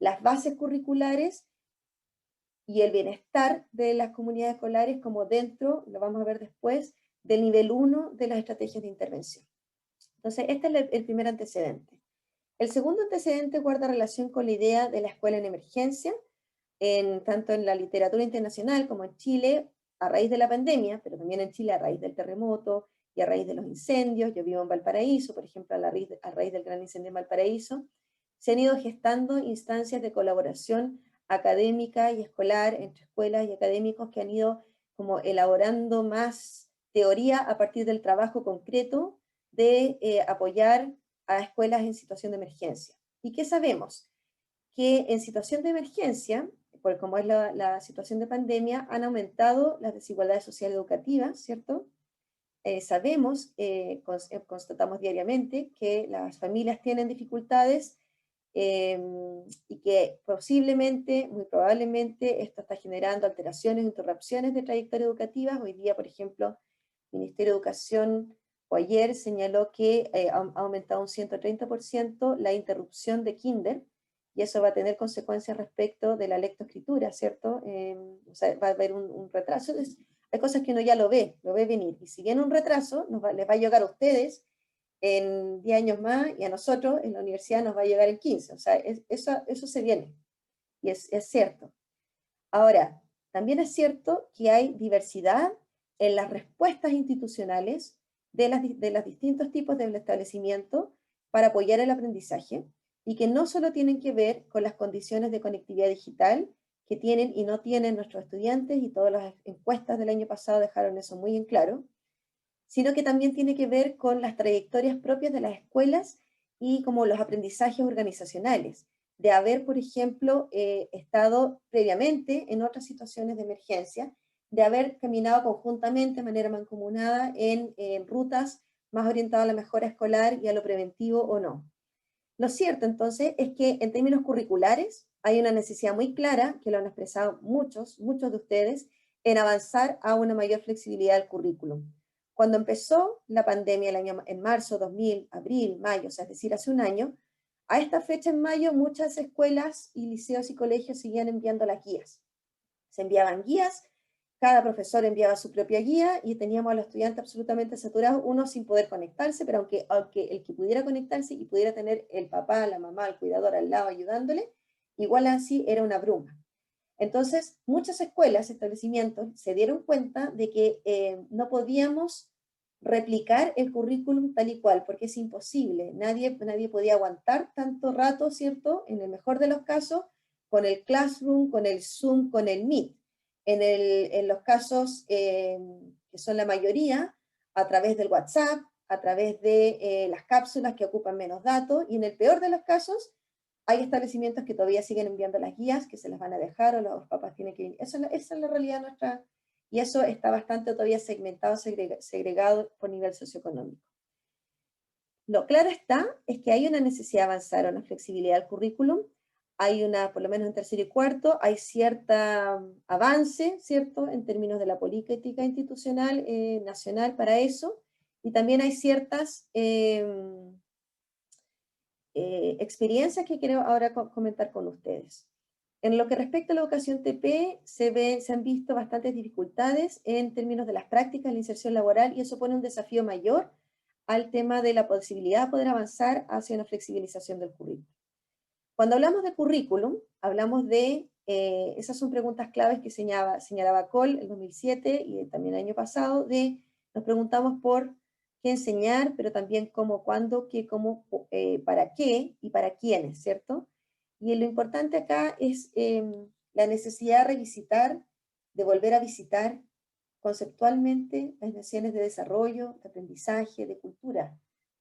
las bases curriculares y el bienestar de las comunidades escolares como dentro, lo vamos a ver después, del nivel 1 de las estrategias de intervención. Entonces, este es el primer antecedente. El segundo antecedente guarda relación con la idea de la escuela en emergencia, tanto en la literatura internacional como en Chile, a raíz de la pandemia, pero también en Chile a raíz del terremoto y a raíz de los incendios. Yo vivo en Valparaíso, por ejemplo, a raíz del gran incendio en Valparaíso, se han ido gestando instancias de colaboración académica y escolar entre escuelas y académicos que han ido como elaborando más teoría a partir del trabajo concreto de apoyar a escuelas en situación de emergencia. ¿Y qué sabemos? Que en situación de emergencia, por como es la situación de pandemia, han aumentado las desigualdades sociales educativas, ¿cierto? Sabemos, constatamos diariamente que las familias tienen dificultades y que posiblemente, muy probablemente, esto está generando alteraciones, interrupciones de trayectoria educativas. Hoy día, por ejemplo, el Ministerio de Educación o ayer señaló que ha aumentado un 130% la interrupción de kinder, y eso va a tener consecuencias respecto de la lectoescritura, ¿cierto? O sea, va a haber un retraso. Hay cosas que uno ya lo ve venir, y si viene un retraso, les va a llegar a ustedes en 10 años más, y a nosotros en la universidad nos va a llegar en 15, o sea, eso se viene, y es cierto. Ahora, también es cierto que hay diversidad en las respuestas institucionales de los distintos tipos de establecimiento para apoyar el aprendizaje, y que no solo tienen que ver con las condiciones de conectividad digital que tienen y no tienen nuestros estudiantes, y todas las encuestas del año pasado dejaron eso muy en claro, sino que también tiene que ver con las trayectorias propias de las escuelas y como los aprendizajes organizacionales, de haber, por ejemplo, estado previamente en otras situaciones de emergencia, de haber caminado conjuntamente de manera mancomunada en rutas más orientadas a la mejora escolar y a lo preventivo o no. Lo cierto, entonces, es que en términos curriculares hay una necesidad muy clara, que lo han expresado muchos de ustedes, en avanzar a una mayor flexibilidad del currículum. Cuando empezó la pandemia en marzo 2000, abril, mayo, o sea, es decir, hace un año, a esta fecha en mayo muchas escuelas y liceos y colegios seguían enviando las guías. Se enviaban guías, cada profesor enviaba su propia guía y teníamos a los estudiantes absolutamente saturados, uno sin poder conectarse, pero aunque el que pudiera conectarse y pudiera tener el papá, la mamá, el cuidador al lado ayudándole, igual así era una bruma. Entonces, muchas escuelas, establecimientos, se dieron cuenta de que no podíamos replicar el currículum tal y cual, porque es imposible. Nadie podía aguantar tanto rato, ¿cierto? En el mejor de los casos, con el Classroom, con el Zoom, con el Meet. En los casos que son la mayoría, a través del WhatsApp, a través de las cápsulas que ocupan menos datos, y en el peor de los casos, hay establecimientos que todavía siguen enviando las guías, que se las van a dejar, o los papás tienen que ir. Esa es la realidad nuestra, y eso está bastante todavía segmentado, segregado por nivel socioeconómico. Lo claro está, es que hay una necesidad de avanzar a una flexibilidad del currículum, hay por lo menos en tercero y cuarto, hay cierta avance, ¿cierto?, en términos de la política institucional nacional para eso, y también hay ciertas experiencias que quiero ahora comentar con ustedes. En lo que respecta a la educación TP, se han visto bastantes dificultades en términos de las prácticas, la inserción laboral, y eso pone un desafío mayor al tema de la posibilidad de poder avanzar hacia una flexibilización del currículum. Cuando hablamos de currículum, hablamos de, esas son preguntas claves que señalaba Cole en 2007 y también el año pasado, nos preguntamos por qué enseñar, pero también cómo, cuándo, qué, cómo, para qué y para quiénes, ¿cierto? Y lo importante acá es la necesidad de revisitar, de volver a visitar conceptualmente las nociones de desarrollo, de aprendizaje, de cultura,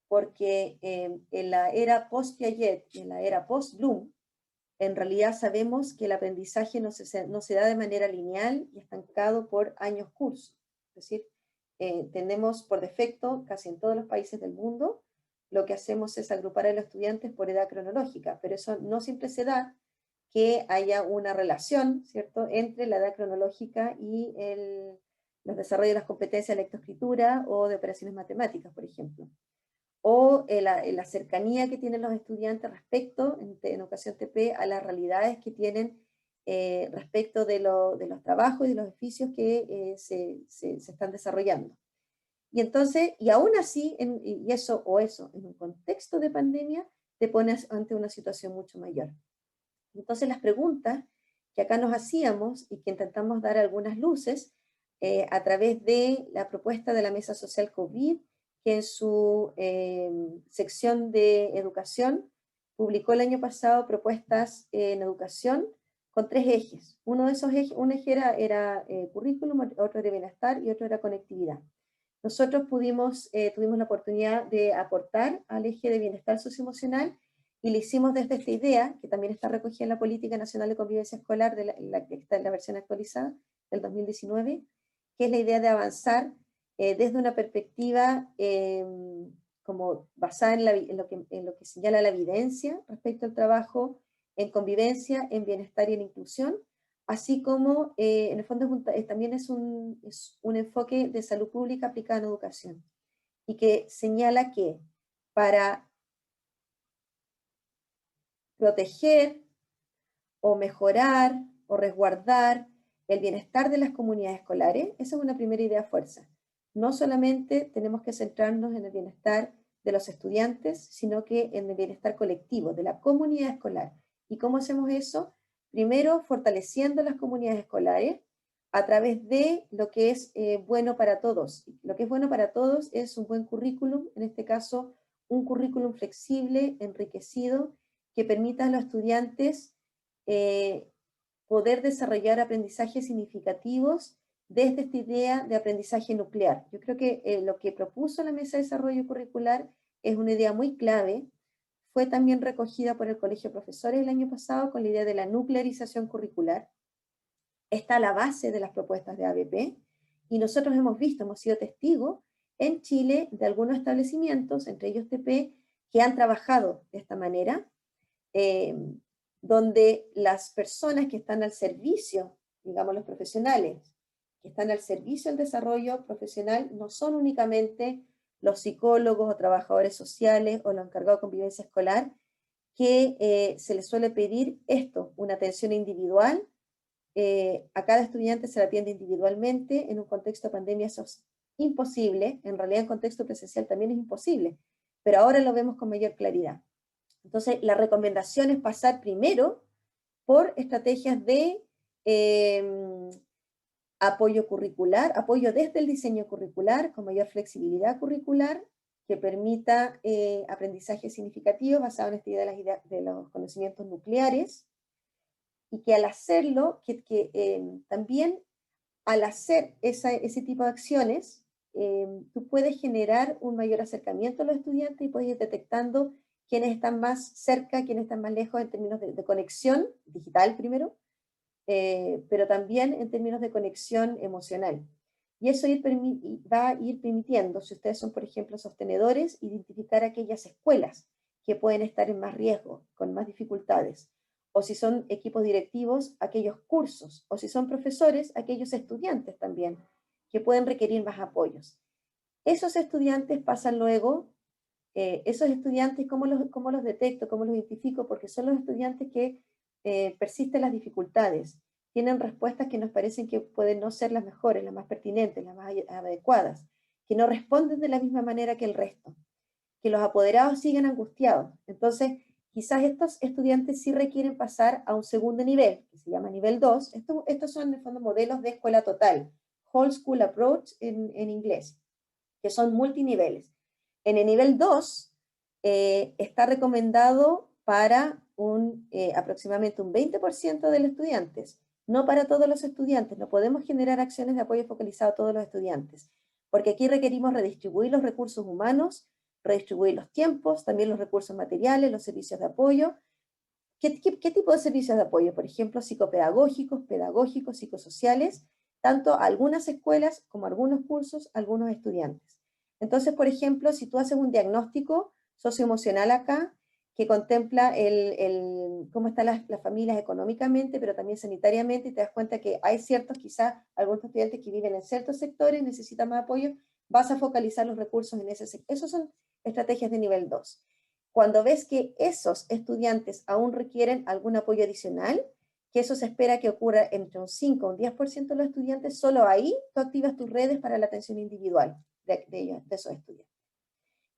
porque en la era post-Piaget y en la era post-Bloom, en realidad sabemos que el aprendizaje no se da de manera lineal y estancado por años curso. Es decir, tenemos por defecto, casi en todos los países del mundo, lo que hacemos es agrupar a los estudiantes por edad cronológica, pero eso no siempre se da que haya una relación, ¿cierto?, entre la edad cronológica y los desarrollos de las competencias de lectoescritura o de operaciones matemáticas, por ejemplo. O la cercanía que tienen los estudiantes respecto, en educación TP, a las realidades que tienen respecto de los trabajos y de los oficios que se están desarrollando. Y entonces, y aún así, eso, en un contexto de pandemia, te pones ante una situación mucho mayor. Entonces, las preguntas que acá nos hacíamos y que intentamos dar algunas luces a través de la propuesta de la Mesa Social COVID, que en su sección de educación publicó el año pasado propuestas en educación con 3 ejes. Uno de esos ejes, un eje era currículum, otro era bienestar y otro era conectividad. Nosotros tuvimos la oportunidad de aportar al eje de bienestar socioemocional y le hicimos desde esta idea, que también está recogida en la Política Nacional de Convivencia Escolar, que está en la versión actualizada del 2019, que es la idea de avanzar desde una perspectiva como basada en lo que señala la evidencia respecto al trabajo en convivencia, en bienestar y en inclusión, así como en el fondo también es un enfoque de salud pública aplicada en educación, y que señala que para proteger o mejorar o resguardar el bienestar de las comunidades escolares, esa es una primera idea fuerza. No solamente tenemos que centrarnos en el bienestar de los estudiantes, sino que en el bienestar colectivo de la comunidad escolar. ¿Y cómo hacemos eso? Primero, fortaleciendo las comunidades escolares a través de lo que es bueno para todos. Lo que es bueno para todos es un buen currículum, en este caso un currículum flexible, enriquecido, que permita a los estudiantes poder desarrollar aprendizajes significativos desde esta idea de aprendizaje nuclear. Yo creo que lo que propuso la Mesa de Desarrollo Curricular es una idea muy clave. Fue también recogida por el Colegio de Profesores el año pasado con la idea de la nuclearización curricular. Está a la base de las propuestas de ABP, y nosotros hemos sido testigos en Chile de algunos establecimientos, entre ellos TP, que han trabajado de esta manera, donde las personas que están al servicio, digamos los profesionales, que están al servicio del desarrollo profesional, no son únicamente los psicólogos o trabajadores sociales o los encargados de convivencia escolar, que se les suele pedir esto, una atención individual. A cada estudiante se le atiende individualmente. En un contexto de pandemia eso es imposible, en realidad en contexto presencial también es imposible, pero ahora lo vemos con mayor claridad. Entonces, la recomendación es pasar primero por estrategias de apoyo curricular, apoyo desde el diseño curricular, con mayor flexibilidad curricular, que permita aprendizaje significativo basado en esta idea de los conocimientos nucleares, y que al hacerlo, también al hacer ese tipo de acciones, tú puedes generar un mayor acercamiento a los estudiantes y puedes ir detectando quiénes están más cerca, quiénes están más lejos en términos de conexión digital primero, pero también en términos de conexión emocional. Y eso va a ir permitiendo, si ustedes son, por ejemplo, sostenedores, identificar aquellas escuelas que pueden estar en más riesgo, con más dificultades, o si son equipos directivos, aquellos cursos, o si son profesores, aquellos estudiantes también, que pueden requerir más apoyos. Esos estudiantes pasan luego esos estudiantes, ¿cómo los detecto, cómo los identifico? Porque son los estudiantes que persisten las dificultades, tienen respuestas que nos parecen que pueden no ser las mejores, las más pertinentes, las más adecuadas, que no responden de la misma manera que el resto, que los apoderados siguen angustiados. Entonces, quizás estos estudiantes sí requieren pasar a un segundo nivel, que se llama nivel 2. Estos son, en el fondo, modelos de escuela total, Whole School Approach en inglés, que son multiniveles. En el nivel 2 está recomendado para aproximadamente un 20% de los estudiantes, no para todos los estudiantes. No podemos generar acciones de apoyo focalizado a todos los estudiantes, porque aquí requerimos redistribuir los recursos humanos, redistribuir los tiempos, también los recursos materiales, los servicios de apoyo. ¿Qué tipo de servicios de apoyo? Por ejemplo, psicopedagógicos, pedagógicos, psicosociales, tanto a algunas escuelas como a algunos cursos, a algunos estudiantes. Entonces, por ejemplo, si tú haces un diagnóstico socioemocional acá, que contempla cómo están las familias económicamente, pero también sanitariamente, y te das cuenta que hay quizás algunos estudiantes que viven en ciertos sectores, necesitan más apoyo, vas a focalizar los recursos en ese sector. Esas son estrategias de nivel 2. Cuando ves que esos estudiantes aún requieren algún apoyo adicional, que eso se espera que ocurra entre un 5 o un 10% de los estudiantes, solo ahí tú activas tus redes para la atención individual de esos estudiantes.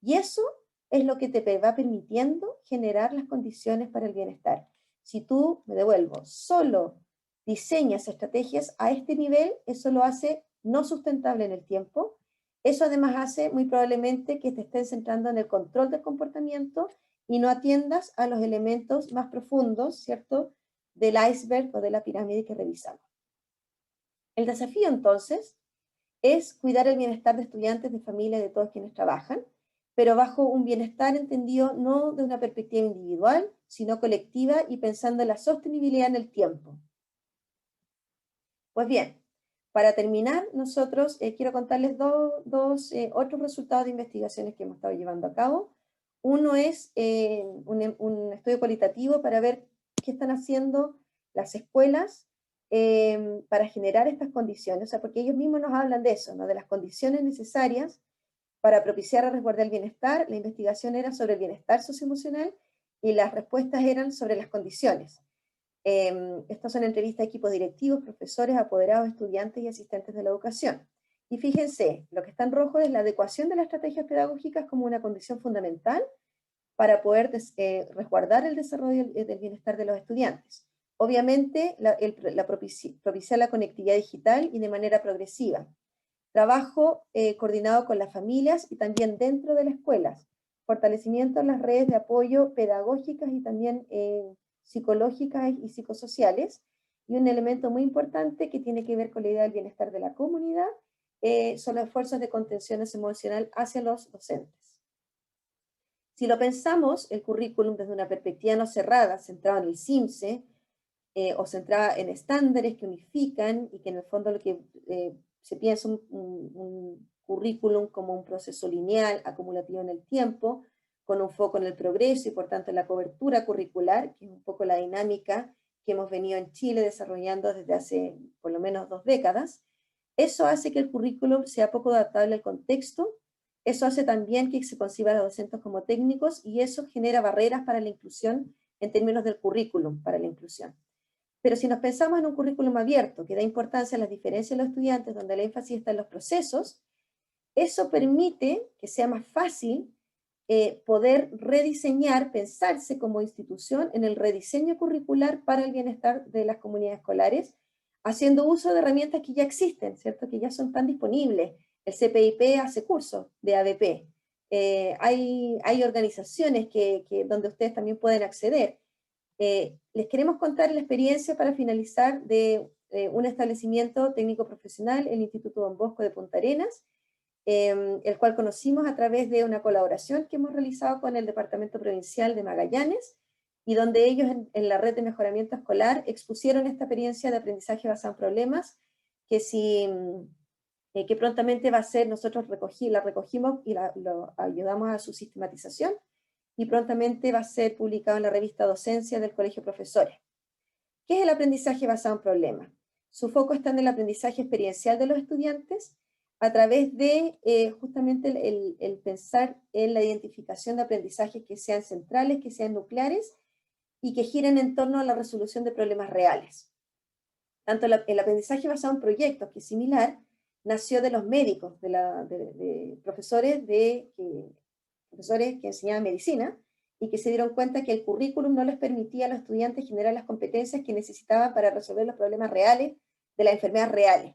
Y eso es lo que te va permitiendo generar las condiciones para el bienestar. Si tú, me devuelvo, solo diseñas estrategias a este nivel, eso lo hace no sustentable en el tiempo. Eso además hace muy probablemente que te estén centrando en el control del comportamiento y no atiendas a los elementos más profundos, ¿cierto?, del iceberg o de la pirámide que revisamos. El desafío entonces es cuidar el bienestar de estudiantes, de familias, de todos quienes trabajan, pero bajo un bienestar entendido no de una perspectiva individual, sino colectiva y pensando en la sostenibilidad en el tiempo. Pues bien, para terminar, nosotros quiero contarles dos otros resultados de investigaciones que hemos estado llevando a cabo. Uno es un estudio cualitativo para ver qué están haciendo las escuelas para generar estas condiciones, o sea, porque ellos mismos nos hablan de eso, ¿no?, de las condiciones necesarias para propiciar o resguardar el bienestar. La investigación era sobre el bienestar socioemocional y las respuestas eran sobre las condiciones. Estas son entrevistas a equipos directivos, profesores, apoderados, estudiantes y asistentes de la educación. Y fíjense, lo que está en rojo es la adecuación de las estrategias pedagógicas como una condición fundamental para poder resguardar el desarrollo del bienestar de los estudiantes. Obviamente, propiciar la conectividad digital y de manera progresiva. Trabajo coordinado con las familias y también dentro de las escuelas. Fortalecimiento de las redes de apoyo pedagógicas y también psicológicas y psicosociales. Y un elemento muy importante que tiene que ver con la idea del bienestar de la comunidad son los esfuerzos de contención emocional hacia los docentes. Si lo pensamos, el currículum desde una perspectiva no cerrada, centrado en el CIMSE, o centrada en estándares que unifican y que en el fondo lo que se piensa un currículum como un proceso lineal, acumulativo en el tiempo, con un foco en el progreso y por tanto en la cobertura curricular, que es un poco la dinámica que hemos venido en Chile desarrollando desde hace por lo menos 2 décadas. Eso hace que el currículum sea poco adaptable al contexto, eso hace también que se conciba a los docentes como técnicos y eso genera barreras para la inclusión en términos del currículum para la inclusión. Pero si nos pensamos en un currículum abierto, que da importancia a las diferencias de los estudiantes, donde el énfasis está en los procesos, eso permite que sea más fácil poder rediseñar, pensarse como institución en el rediseño curricular para el bienestar de las comunidades escolares, haciendo uso de herramientas que ya existen, ¿cierto?, que ya son tan disponibles. El CPIP hace cursos de ABP. Hay organizaciones donde ustedes también pueden acceder. Les queremos contar la experiencia para finalizar de un establecimiento técnico profesional, el Instituto Don Bosco de Punta Arenas, el cual conocimos a través de una colaboración que hemos realizado con el Departamento Provincial de Magallanes, y donde ellos en la red de mejoramiento escolar expusieron esta experiencia de aprendizaje basado en problemas, que prontamente va a ser, nosotros la recogimos y lo ayudamos a su sistematización, y prontamente va a ser publicado en la revista Docencia del Colegio de Profesores. ¿Qué es el aprendizaje basado en problemas? Su foco está en el aprendizaje experiencial de los estudiantes, a través de justamente el pensar en la identificación de aprendizajes que sean centrales, que sean nucleares, y que giren en torno a la resolución de problemas reales. Tanto el aprendizaje basado en proyectos, que es similar, nació de los médicos, de profesores que enseñaban medicina, y que se dieron cuenta que el currículum no les permitía a los estudiantes generar las competencias que necesitaban para resolver los problemas reales de las enfermedades reales.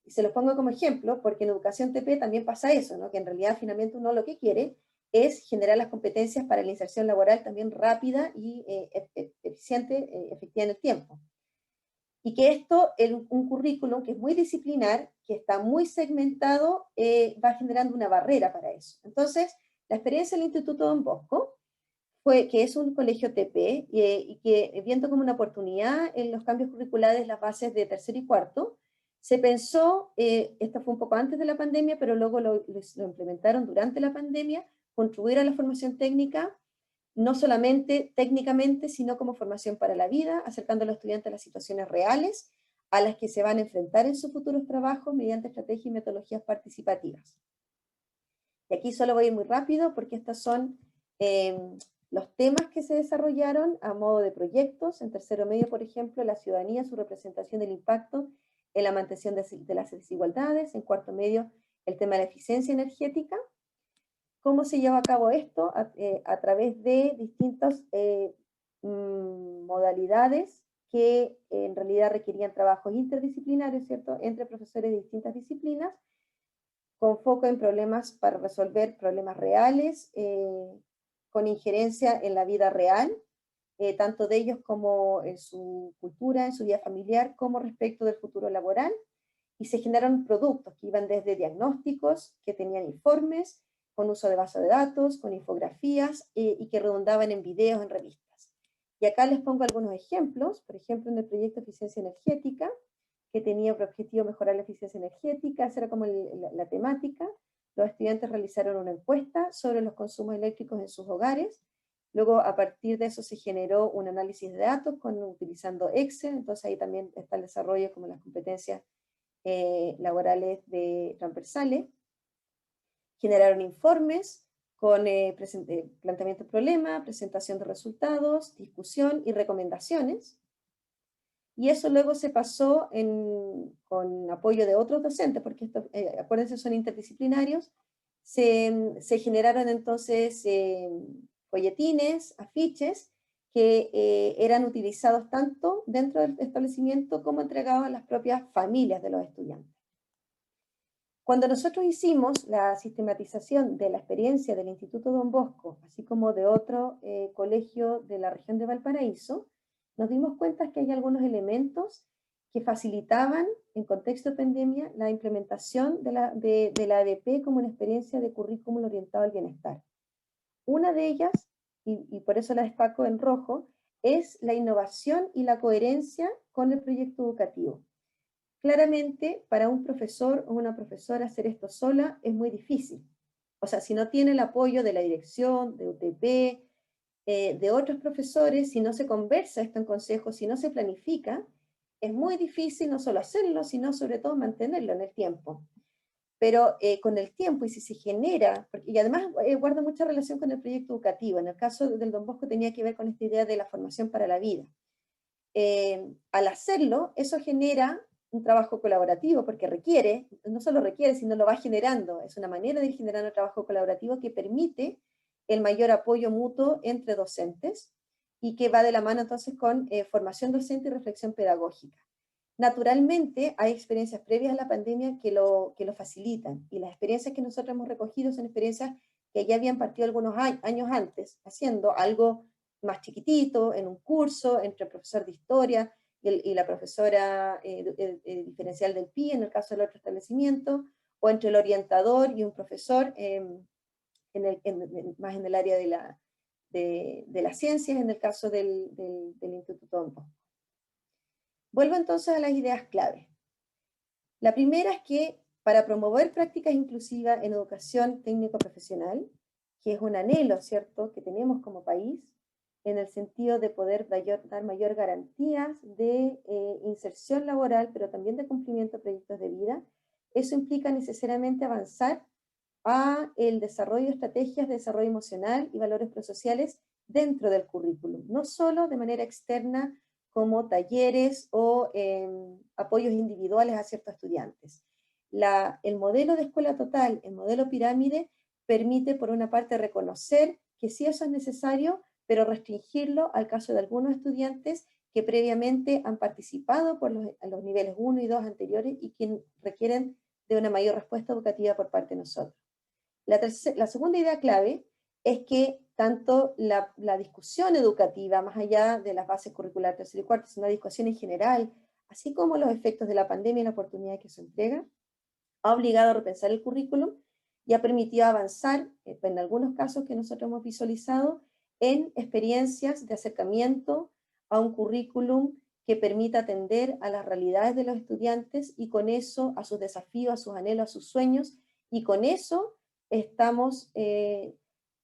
Y se los pongo como ejemplo, porque en educación TP también pasa eso, ¿no? Que en realidad finalmente uno lo que quiere es generar las competencias para la inserción laboral también rápida y eficiente, efectiva en el tiempo. Y que esto, un currículum que es muy disciplinar, que está muy segmentado, va generando una barrera para eso. Entonces, la experiencia del Instituto Don Bosco fue que es un colegio TP y que viendo como una oportunidad en los cambios curriculares, las bases de tercero y cuarto, se pensó, esto fue un poco antes de la pandemia, pero luego lo implementaron durante la pandemia, contribuir a la formación técnica, no solamente técnicamente, sino como formación para la vida, acercando a los estudiantes a las situaciones reales a las que se van a enfrentar en sus futuros trabajos mediante estrategias y metodologías participativas. Y aquí solo voy a ir muy rápido porque estos son los temas que se desarrollaron a modo de proyectos. En tercero medio, por ejemplo, la ciudadanía, su representación del impacto en la mantención de las desigualdades. En cuarto medio, el tema de la eficiencia energética. ¿Cómo se lleva a cabo esto? A través de distintas modalidades que en realidad requerían trabajos interdisciplinarios, ¿cierto?, entre profesores de distintas disciplinas, con foco en problemas para resolver problemas reales, con injerencia en la vida real, tanto de ellos como en su cultura, en su vida familiar, como respecto del futuro laboral, y se generaron productos que iban desde diagnósticos, que tenían informes, con uso de bases de datos, con infografías, y que redundaban en videos, en revistas. Y acá les pongo algunos ejemplos, por ejemplo, en el proyecto Eficiencia Energética, que tenía por objetivo mejorar la eficiencia energética, esa era como la temática. Los estudiantes realizaron una encuesta sobre los consumos eléctricos en sus hogares. Luego, a partir de eso, se generó un análisis de datos utilizando Excel. Entonces, ahí también está el desarrollo como las competencias laborales transversales. Generaron informes con planteamiento de problema, presentación de resultados, discusión y recomendaciones. Y eso luego se pasó con apoyo de otros docentes, porque estos, acuérdense, son interdisciplinarios. Se generaron entonces folletines, afiches, que eran utilizados tanto dentro del establecimiento como entregados a las propias familias de los estudiantes. Cuando nosotros hicimos la sistematización de la experiencia del Instituto Don Bosco, así como de otro colegio de la región de Valparaíso, nos dimos cuenta que hay algunos elementos que facilitaban, en contexto de pandemia, la implementación de la ADP como una experiencia de currículum orientado al bienestar. Una de ellas, y por eso la destaco en rojo, es la innovación y la coherencia con el proyecto educativo. Claramente, para un profesor o una profesora hacer esto sola es muy difícil. O sea, si no tiene el apoyo de la dirección, de UTP, de otros profesores, si no se conversa esto en consejo, si no se planifica, es muy difícil no solo hacerlo, sino sobre todo mantenerlo en el tiempo. Pero con el tiempo, y si se genera, y además guarda mucha relación con el proyecto educativo, en el caso del Don Bosco tenía que ver con esta idea de la formación para la vida. Al hacerlo, eso genera un trabajo colaborativo, porque requiere, no solo requiere, sino lo va generando, es una manera de ir generando trabajo colaborativo que permite el mayor apoyo mutuo entre docentes, y que va de la mano entonces con formación docente y reflexión pedagógica. Naturalmente, hay experiencias previas a la pandemia que lo facilitan, y las experiencias que nosotros hemos recogido son experiencias que ya habían partido algunos años antes, haciendo algo más chiquitito, en un curso, entre el profesor de historia y la profesora diferencial del PI, en el caso del otro establecimiento, o entre el orientador y un profesor más en el área de las ciencias, en el caso del Instituto Don Bosco. Vuelvo entonces a las ideas clave. La primera es que para promover prácticas inclusivas en educación técnico-profesional, que es un anhelo, ¿cierto?, que tenemos como país, en el sentido de poder dar mayor garantías de inserción laboral, pero también de cumplimiento de proyectos de vida, eso implica necesariamente avanzar a el desarrollo de estrategias de desarrollo emocional y valores prosociales dentro del currículum, no solo de manera externa como talleres o apoyos individuales a ciertos estudiantes. El modelo de escuela total, el modelo pirámide, permite por una parte reconocer que sí eso es necesario, pero restringirlo al caso de algunos estudiantes que previamente han participado por los niveles 1 y 2 anteriores y que requieren de una mayor respuesta educativa por parte de nosotros. La segunda idea clave es que tanto la discusión educativa, más allá de las bases curriculares tercero y cuarto, es una discusión en general, así como los efectos de la pandemia y la oportunidad que eso entrega, ha obligado a repensar el currículum y ha permitido avanzar, en algunos casos que nosotros hemos visualizado, en experiencias de acercamiento a un currículum que permita atender a las realidades de los estudiantes y con eso a sus desafíos, a sus anhelos, a sus sueños, y con eso estamos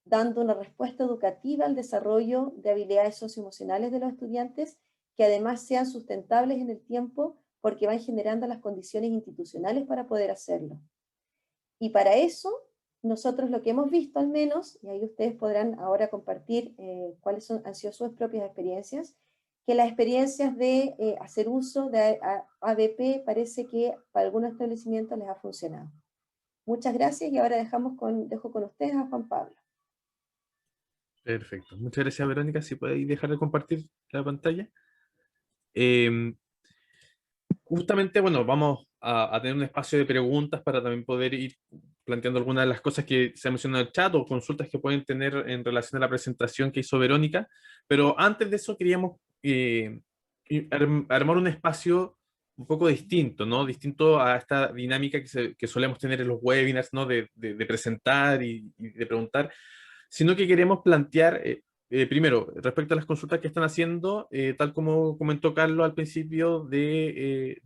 dando una respuesta educativa al desarrollo de habilidades socioemocionales de los estudiantes que además sean sustentables en el tiempo porque van generando las condiciones institucionales para poder hacerlo. Y para eso, nosotros lo que hemos visto al menos, y ahí ustedes podrán ahora compartir cuáles han sido sus propias experiencias, que las experiencias de hacer uso de ABP parece que para algunos establecimientos les ha funcionado. Muchas gracias y ahora dejo con ustedes a Juan Pablo. Perfecto. Muchas gracias, Verónica. Si podéis dejar de compartir la pantalla. Justamente, bueno, vamos a tener un espacio de preguntas para también poder ir planteando algunas de las cosas que se han mencionado en el chat o consultas que pueden tener en relación a la presentación que hizo Verónica. Pero antes de eso queríamos armar un espacio un poco distinto, ¿no? Distinto a esta dinámica que solemos tener en los webinars, ¿no? De presentar y de preguntar, sino que queremos plantear, primero, respecto a las consultas que están haciendo, tal como comentó Carlos al principio de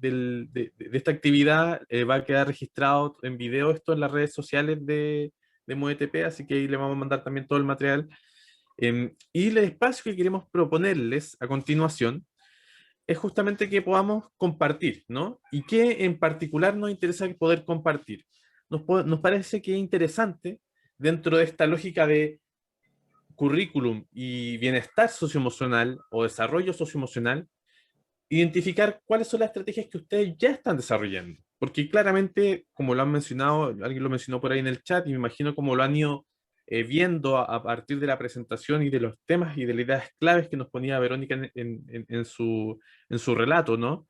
esta actividad, va a quedar registrado en video esto en las redes sociales de MoveTP, así que ahí le vamos a mandar también todo el material. Y el espacio que queremos proponerles a continuación es justamente que podamos compartir, ¿no? Y qué en particular nos interesa poder compartir. Nos parece que es interesante, dentro de esta lógica de currículum y bienestar socioemocional o desarrollo socioemocional, identificar cuáles son las estrategias que ustedes ya están desarrollando. Porque claramente, como lo han mencionado, alguien lo mencionó por ahí en el chat, y me imagino como lo han ido viendo a partir de la presentación y de los temas y de las ideas claves que nos ponía Verónica en su relato, ¿no?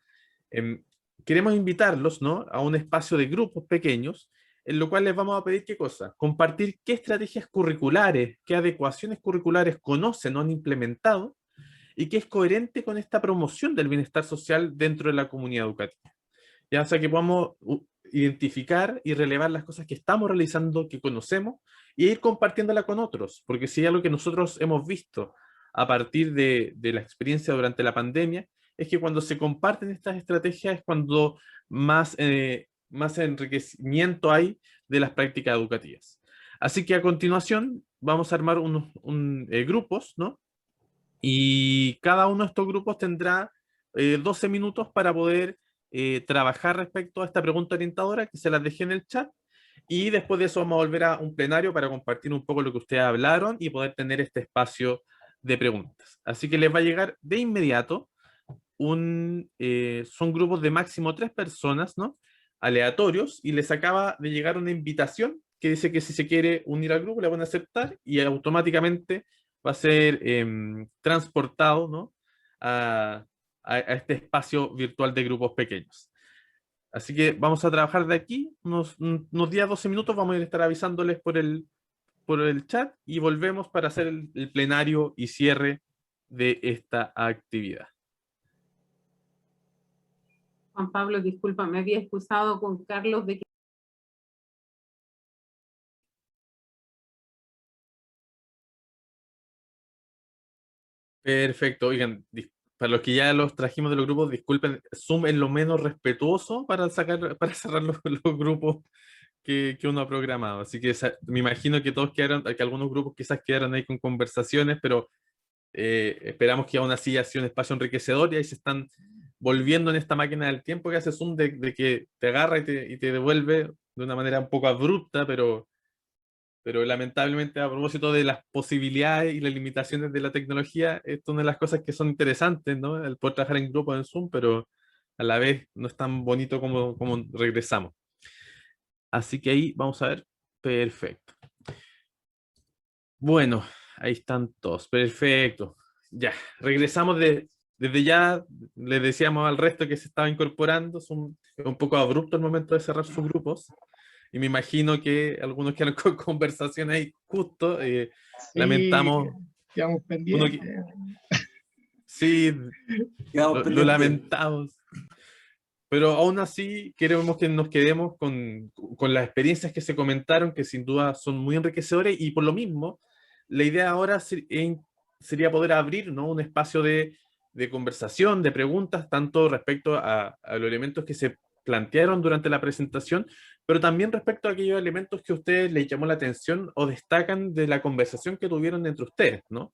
Queremos invitarlos, ¿no? A un espacio de grupos pequeños, en lo cual les vamos a pedir qué cosa, compartir qué estrategias curriculares, qué adecuaciones curriculares conocen o han implementado y que es coherente con esta promoción del bienestar social dentro de la comunidad educativa. Ya sea que podamos identificar y relevar las cosas que estamos realizando, que conocemos, y ir compartiéndola con otros, porque si hay algo que nosotros hemos visto a partir de la experiencia durante la pandemia, es que cuando se comparten estas estrategias es cuando más enriquecimiento hay de las prácticas educativas. Así que a continuación vamos a armar unos grupos, ¿no? Y cada uno de estos grupos tendrá 12 minutos para poder trabajar respecto a esta pregunta orientadora que se las dejé en el chat. Y después de eso vamos a volver a un plenario para compartir un poco lo que ustedes hablaron y poder tener este espacio de preguntas. Así que les va a llegar de inmediato son grupos de máximo 3 personas, ¿no? Aleatorios, y les acaba de llegar una invitación que dice que si se quiere unir al grupo le van a aceptar y automáticamente va a ser transportado, ¿no? a este espacio virtual de grupos pequeños. Así que vamos a trabajar de aquí, unos 10, 12 minutos, vamos a estar avisándoles por el chat y volvemos para hacer el plenario y cierre de esta actividad. Juan Pablo, disculpa, me había excusado con Carlos de que... Perfecto, oigan, para los que ya los trajimos de los grupos, disculpen, Zoom es lo menos respetuoso para cerrar los grupos que uno ha programado. Así que me imagino que todos quedaron, que algunos grupos quizás quedaron ahí con conversaciones, pero esperamos que aún así haya sido un espacio enriquecedor y ahí se están volviendo en esta máquina del tiempo que hace Zoom de que te agarra y te devuelve de una manera un poco abrupta, pero lamentablemente a propósito de las posibilidades y las limitaciones de la tecnología, esto es una de las cosas que son interesantes, ¿no? El poder trabajar en grupo en Zoom, pero a la vez no es tan bonito como regresamos. Así que ahí vamos a ver. Perfecto. Bueno, ahí están todos. Perfecto. Ya, regresamos desde ya. Les decíamos al resto que se estaba incorporando. Es un poco abrupto el momento de cerrar sus grupos. Y me imagino que algunos quedan con conversación ahí justo. Sí, Lamentamos. quedamos Uno pendientes. que, sí, Quedamos lo pendientes. lamentamos. Pero aún así queremos que nos quedemos con las experiencias que se comentaron, que sin duda son muy enriquecedoras, y por lo mismo, la idea ahora sería poder abrir, ¿no?, un espacio de conversación, de preguntas, tanto respecto a los elementos que se plantearon durante la presentación, pero también respecto a aquellos elementos que a ustedes les llamó la atención o destacan de la conversación que tuvieron entre ustedes, ¿no?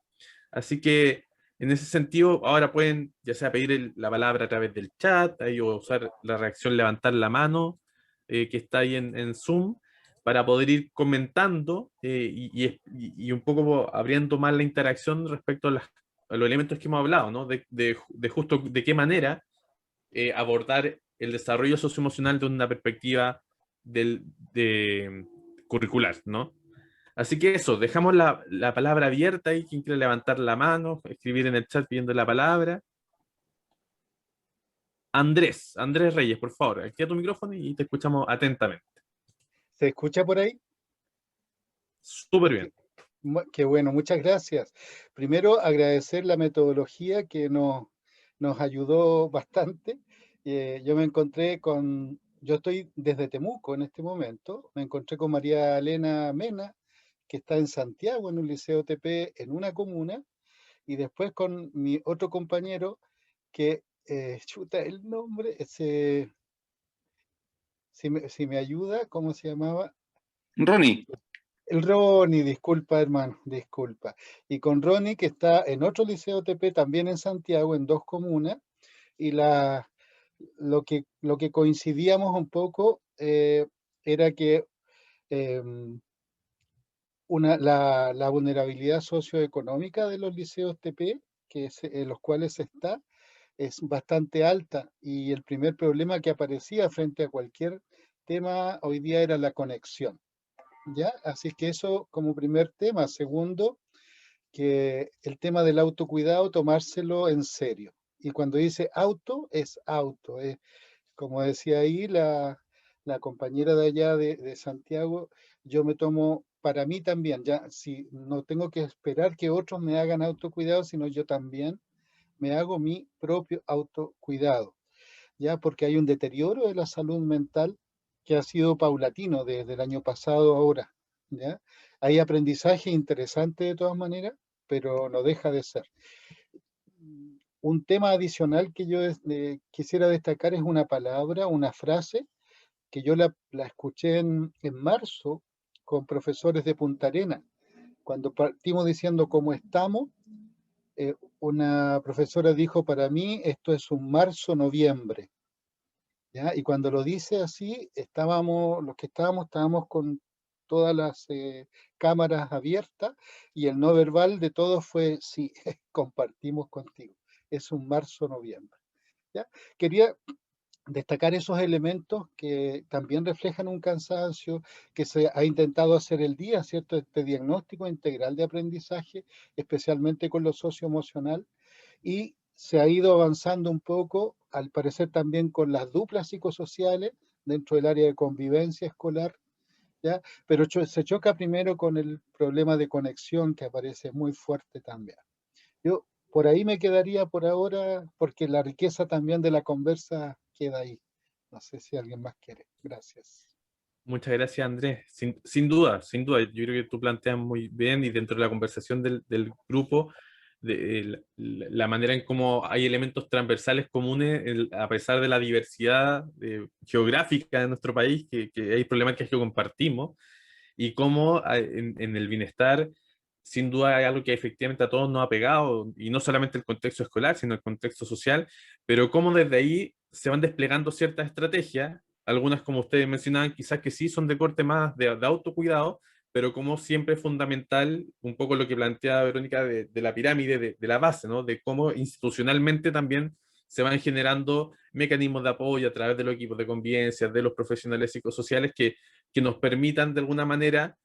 Así que en ese sentido, ahora pueden ya sea pedir la palabra a través del chat, ahí, o usar la reacción levantar la mano, que está ahí en Zoom, para poder ir comentando y un poco abriendo más la interacción respecto a los elementos que hemos hablado, ¿no? De justo de qué manera abordar el desarrollo socioemocional de una perspectiva curricular, ¿no? Así que eso, dejamos la palabra abierta ahí, quien quiere levantar la mano, escribir en el chat pidiendo la palabra. Andrés Reyes, por favor, activa tu micrófono y te escuchamos atentamente. ¿Se escucha por ahí? Súper bien. Qué bueno, muchas gracias. Primero, agradecer la metodología que nos ayudó bastante. Yo me encontré yo estoy desde Temuco en este momento, me encontré con María Elena Mena, que está en Santiago, en un liceo TP, en una comuna, y después con mi otro compañero, que, chuta, el nombre, si me ayuda, ¿cómo se llamaba? Ronnie, El Ronnie, disculpa hermano, disculpa. Y con Ronnie, que está en otro liceo TP, también en Santiago, en dos comunas, y lo que coincidíamos un poco era que la vulnerabilidad socioeconómica de los liceos TP, en los cuales está, es bastante alta, y el primer problema que aparecía frente a cualquier tema hoy día era la conexión. ¿Ya? Así que eso como primer tema. Segundo, que el tema del autocuidado, tomárselo en serio. Y cuando dice auto, es auto. Como decía ahí la compañera de allá de Santiago, yo me tomo para mí también, ya, si no tengo que esperar que otros me hagan autocuidado, sino yo también me hago mi propio autocuidado, ya, porque hay un deterioro de la salud mental que ha sido paulatino desde el año pasado a ahora, ¿ya? Hay aprendizaje interesante de todas maneras, pero no deja de ser. Un tema adicional que yo quisiera destacar es una palabra, una frase, que yo la escuché en marzo con profesores de Punta Arenas. Cuando partimos diciendo cómo estamos, una profesora dijo, para mí esto es un marzo-noviembre. ¿Ya? Y cuando lo dice así, los que estábamos con todas las cámaras abiertas, y el no verbal de todos fue, sí, compartimos contigo. Es un marzo-noviembre. ¿Ya? Quería destacar esos elementos que también reflejan un cansancio, que se ha intentado hacer el día, ¿cierto? Este diagnóstico integral de aprendizaje, especialmente con lo socioemocional, y se ha ido avanzando un poco, al parecer también con las duplas psicosociales dentro del área de convivencia escolar, ¿ya? Pero se choca primero con el problema de conexión, que aparece muy fuerte también. Yo por ahí me quedaría por ahora, porque la riqueza también de la conversa queda ahí. No sé si alguien más quiere. Gracias. Muchas gracias, Andrés. Sin duda, sin duda. Yo creo que tú planteas muy bien, y dentro de la conversación del grupo, la manera en cómo hay elementos transversales comunes, a pesar de la diversidad geográfica de nuestro país, que hay problemáticas que compartimos, y cómo en el bienestar sin duda es algo que efectivamente a todos nos ha pegado, y no solamente el contexto escolar, sino el contexto social, pero cómo desde ahí se van desplegando ciertas estrategias, algunas como ustedes mencionaban, quizás que sí son de corte más de autocuidado, pero como siempre es fundamental, un poco lo que plantea Verónica de la pirámide, de la base, ¿no? De cómo institucionalmente también se van generando mecanismos de apoyo a través de los equipos de convivencia, de los profesionales psicosociales que nos permitan de alguna manera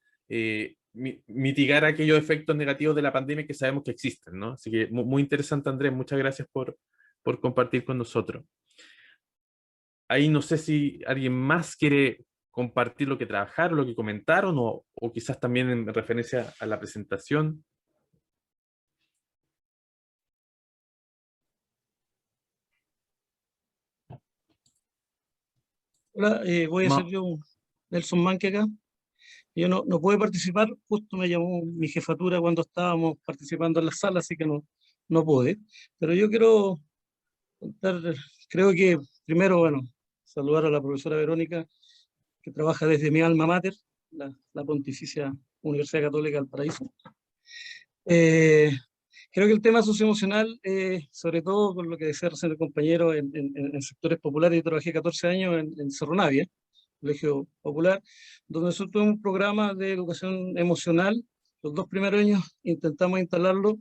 mitigar aquellos efectos negativos de la pandemia que sabemos que existen, ¿no? Así que muy interesante, Andrés, muchas gracias por compartir con nosotros. Ahí no sé si alguien más quiere compartir lo que trabajaron, lo que comentaron, o quizás también en referencia a la presentación. Hola, voy a ser yo, Nelson Manque acá. Yo no pude participar, justo me llamó mi jefatura cuando estábamos participando en la sala, así que no pude. Pero yo quiero contar, creo que primero, bueno, saludar a la profesora Verónica, que trabaja desde mi alma mater, la Pontificia Universidad Católica del Paraíso. Creo que el tema socioemocional, sobre todo con lo que decía recién el compañero en sectores populares, yo trabajé 14 años en Cerro Navia, Colegio Popular, donde nosotros tuvimos un programa de educación emocional. Los 2 primeros años intentamos instalarlo,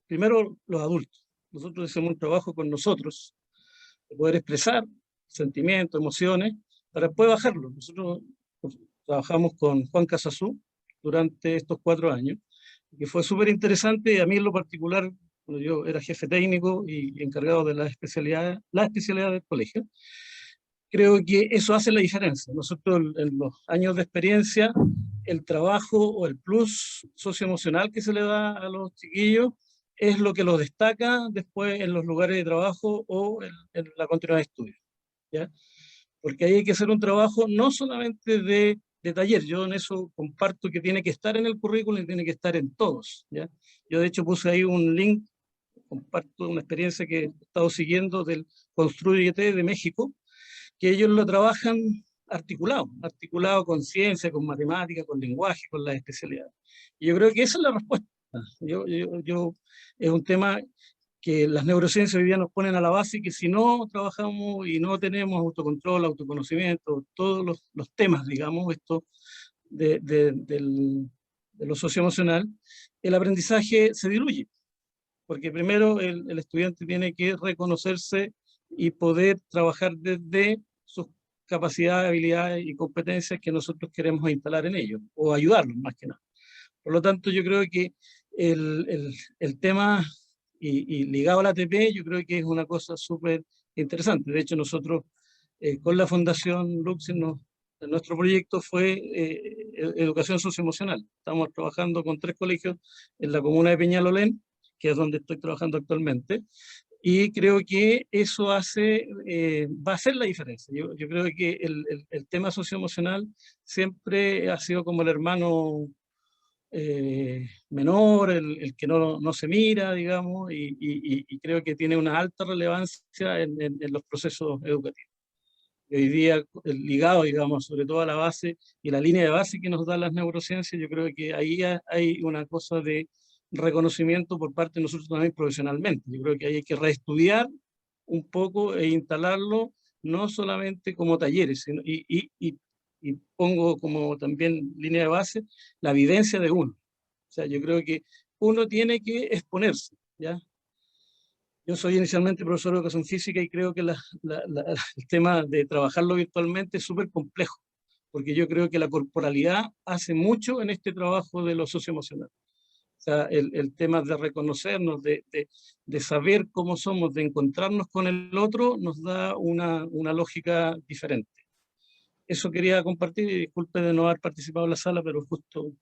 primero los adultos. Nosotros hicimos un trabajo con nosotros, de poder expresar sentimientos, emociones, para después bajarlo. Nosotros trabajamos con Juan Casasú durante estos 4 años, que fue súper interesante. A mí en lo particular, cuando yo era jefe técnico y encargado de la especialidad del colegio, creo que eso hace la diferencia. Nosotros en los años de experiencia, el trabajo o el plus socioemocional que se le da a los chiquillos es lo que los destaca después en los lugares de trabajo o en la continuidad de estudio, ¿ya? Porque ahí hay que hacer un trabajo no solamente de taller, yo en eso comparto que tiene que estar en el currículum y tiene que estar en todos, ¿ya? Yo de hecho puse ahí un link, comparto una experiencia que he estado siguiendo del Construyete de México, que ellos lo trabajan articulado con ciencia, con matemática, con lenguaje, con las especialidades. Y yo creo que esa es la respuesta. Es un tema que las neurociencias hoy día nos ponen a la base, y que si no trabajamos y no tenemos autocontrol, autoconocimiento, todos los temas, digamos, esto de lo socioemocional, el aprendizaje se diluye. Porque primero el estudiante tiene que reconocerse y poder trabajar desde sus capacidades, habilidades y competencias que nosotros queremos instalar en ellos, o ayudarlos más que nada. Por lo tanto, yo creo que el tema, y ligado a la ATP, yo creo que es una cosa súper interesante. De hecho, nosotros con la Fundación Luxemburg, nuestro proyecto fue educación socioemocional. Estamos trabajando con 3 colegios en la comuna de Peñalolén, que es donde estoy trabajando actualmente, y creo que eso va a hacer la diferencia. Yo creo que el tema socioemocional siempre ha sido como el hermano menor, el que no se mira, digamos, y creo que tiene una alta relevancia en los procesos educativos. Y hoy día, ligado, digamos, sobre todo a la base y la línea de base que nos dan las neurociencias, yo creo que ahí hay una cosa de reconocimiento por parte de nosotros también profesionalmente. Yo creo que ahí hay que reestudiar un poco e instalarlo, no solamente como talleres, sino, y pongo como también línea de base la vivencia de uno. O sea, yo creo que uno tiene que exponerse, ¿ya? Yo soy inicialmente profesor de educación física y creo que el tema de trabajarlo virtualmente es súper complejo, porque yo creo que la corporalidad hace mucho en este trabajo de lo socioemocional. O sea, el tema de reconocernos, de saber cómo somos, de encontrarnos con el otro, nos da una lógica diferente. Eso quería compartir, y disculpe de no haber participado en la sala, pero justo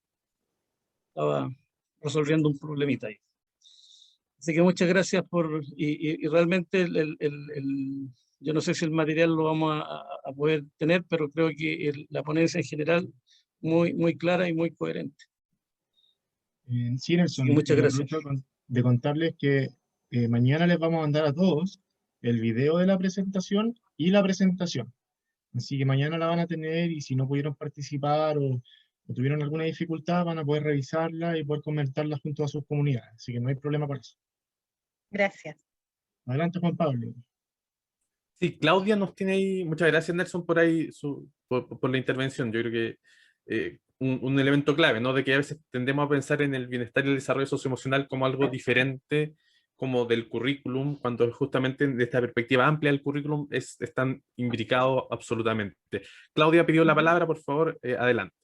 estaba resolviendo un problemita ahí. Así que muchas gracias y realmente yo no sé si el material lo vamos a poder tener, pero creo que la ponencia en general muy clara y muy coherente. Sí, Nelson, Y muchas gracias. aprovecho de contarles que mañana les vamos a mandar a todos el video de la presentación y la presentación. Así que mañana la van a tener, y si no pudieron participar o o tuvieron alguna dificultad, van a poder revisarla y poder comentarla junto a sus comunidades. Así que no hay problema con eso. Gracias. Adelante, Juan Pablo. Sí, Claudia nos tiene ahí, muchas gracias Nelson por ahí, por la intervención. Yo creo que un elemento clave, ¿no? De que a veces tendemos a pensar en el bienestar y el desarrollo socioemocional como algo diferente, como del currículum, cuando justamente de esta perspectiva amplia del currículum están imbricados absolutamente. Claudia pidió la palabra, por favor, adelante.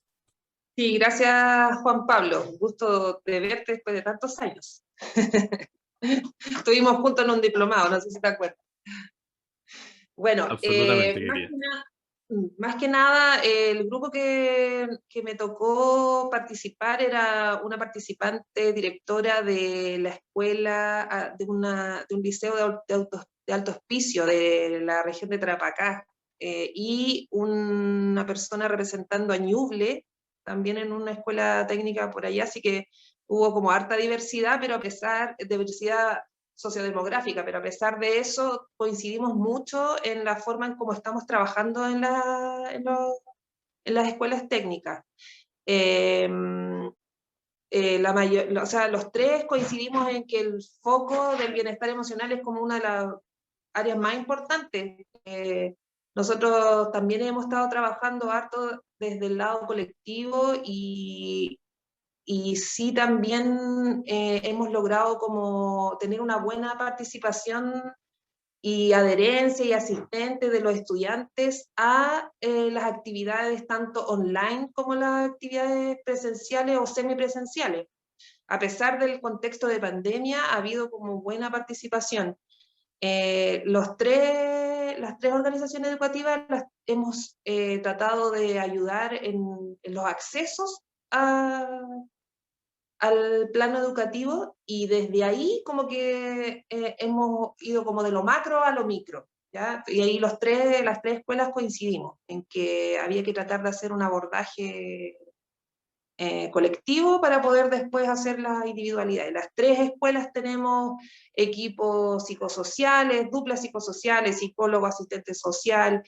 Sí, gracias Juan Pablo, gusto de verte después de tantos años. Estuvimos juntos en un diplomado, no sé si te acuerdas. Bueno, Absolutamente, querida. Más que nada, el grupo que me tocó participar era una participante directora de la escuela, de un liceo de alto hospicio de la región de Tarapacá, y una persona representando a Ñuble, también en una escuela técnica por allá, así que hubo como harta diversidad, pero a pesar de diversidad sociodemográfica, pero a pesar de eso coincidimos mucho en la forma en cómo estamos trabajando en las escuelas técnicas. O sea, los tres coincidimos en que el foco del bienestar emocional es como una de las áreas más importantes. Nosotros también hemos estado trabajando harto desde el lado colectivo y sí también hemos logrado como tener una buena participación y adherencia y asistente de los estudiantes a las actividades tanto online como las actividades presenciales o semipresenciales. A pesar del contexto de pandemia, ha habido como buena participación. Las tres organizaciones educativas hemos tratado de ayudar en los accesos al plano educativo, y desde ahí como que hemos ido como de lo macro a lo micro, ¿ya? Y ahí las tres escuelas coincidimos en que había que tratar de hacer un abordaje colectivo para poder después hacer la individualidad. En las tres escuelas tenemos equipos psicosociales, duplas psicosociales, psicólogo, asistente social,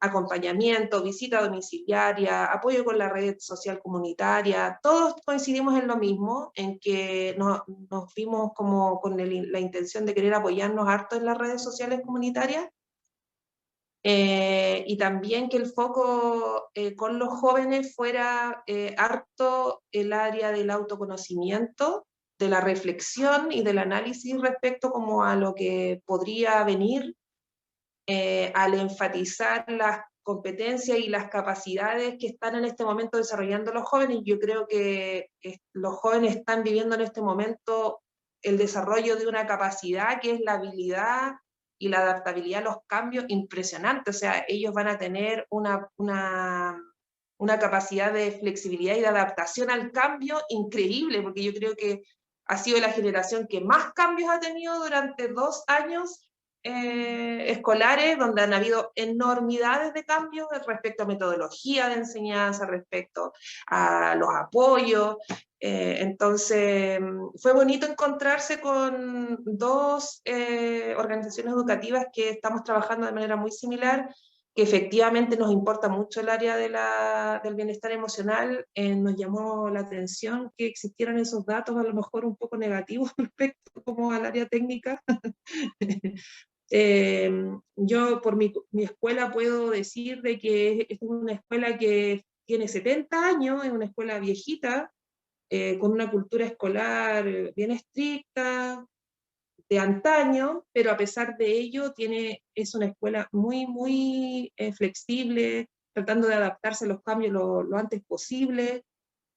acompañamiento, visita domiciliaria, apoyo con la red social comunitaria. Todos coincidimos en lo mismo, en que nos vimos como con la intención de querer apoyarnos harto en las redes sociales comunitarias. Y también que el foco con los jóvenes fuera harto el área del autoconocimiento, de la reflexión y del análisis respecto como a lo que podría venir, al enfatizar las competencias y las capacidades que están en este momento desarrollando los jóvenes. Yo creo que los jóvenes están viviendo en este momento el desarrollo de una capacidad que es la habilidad y la adaptabilidad a los cambios impresionante. O sea, ellos van a tener una capacidad de flexibilidad y de adaptación al cambio increíble, porque yo creo que ha sido la generación que más cambios ha tenido durante 2 años escolares, donde han habido enormidades de cambios respecto a metodología de enseñanza, respecto a los apoyos. Entonces, fue bonito encontrarse con dos organizaciones educativas que estamos trabajando de manera muy similar, que efectivamente nos importa mucho el área del bienestar emocional. Nos llamó la atención que existieran esos datos a lo mejor un poco negativos respecto como al área técnica. Yo por mi escuela puedo decir de que es una escuela que tiene 70 años, es una escuela viejita, con una cultura escolar bien estricta, de antaño, pero a pesar de ello es una escuela muy, muy flexible, tratando de adaptarse a los cambios lo antes posible.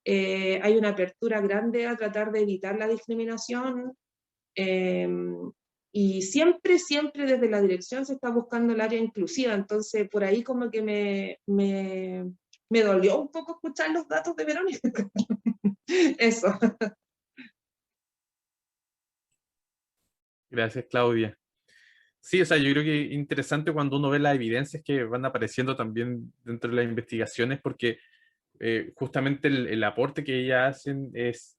Hay una apertura grande a tratar de evitar la discriminación, y siempre, siempre desde la dirección se está buscando el área inclusiva. Entonces por ahí como que me dolió un poco escuchar los datos de Verónica. Eso. Gracias, Claudia. Sí, o sea, yo creo que es interesante cuando uno ve las evidencias que van apareciendo también dentro de las investigaciones, porque justamente el aporte que ellas hacen es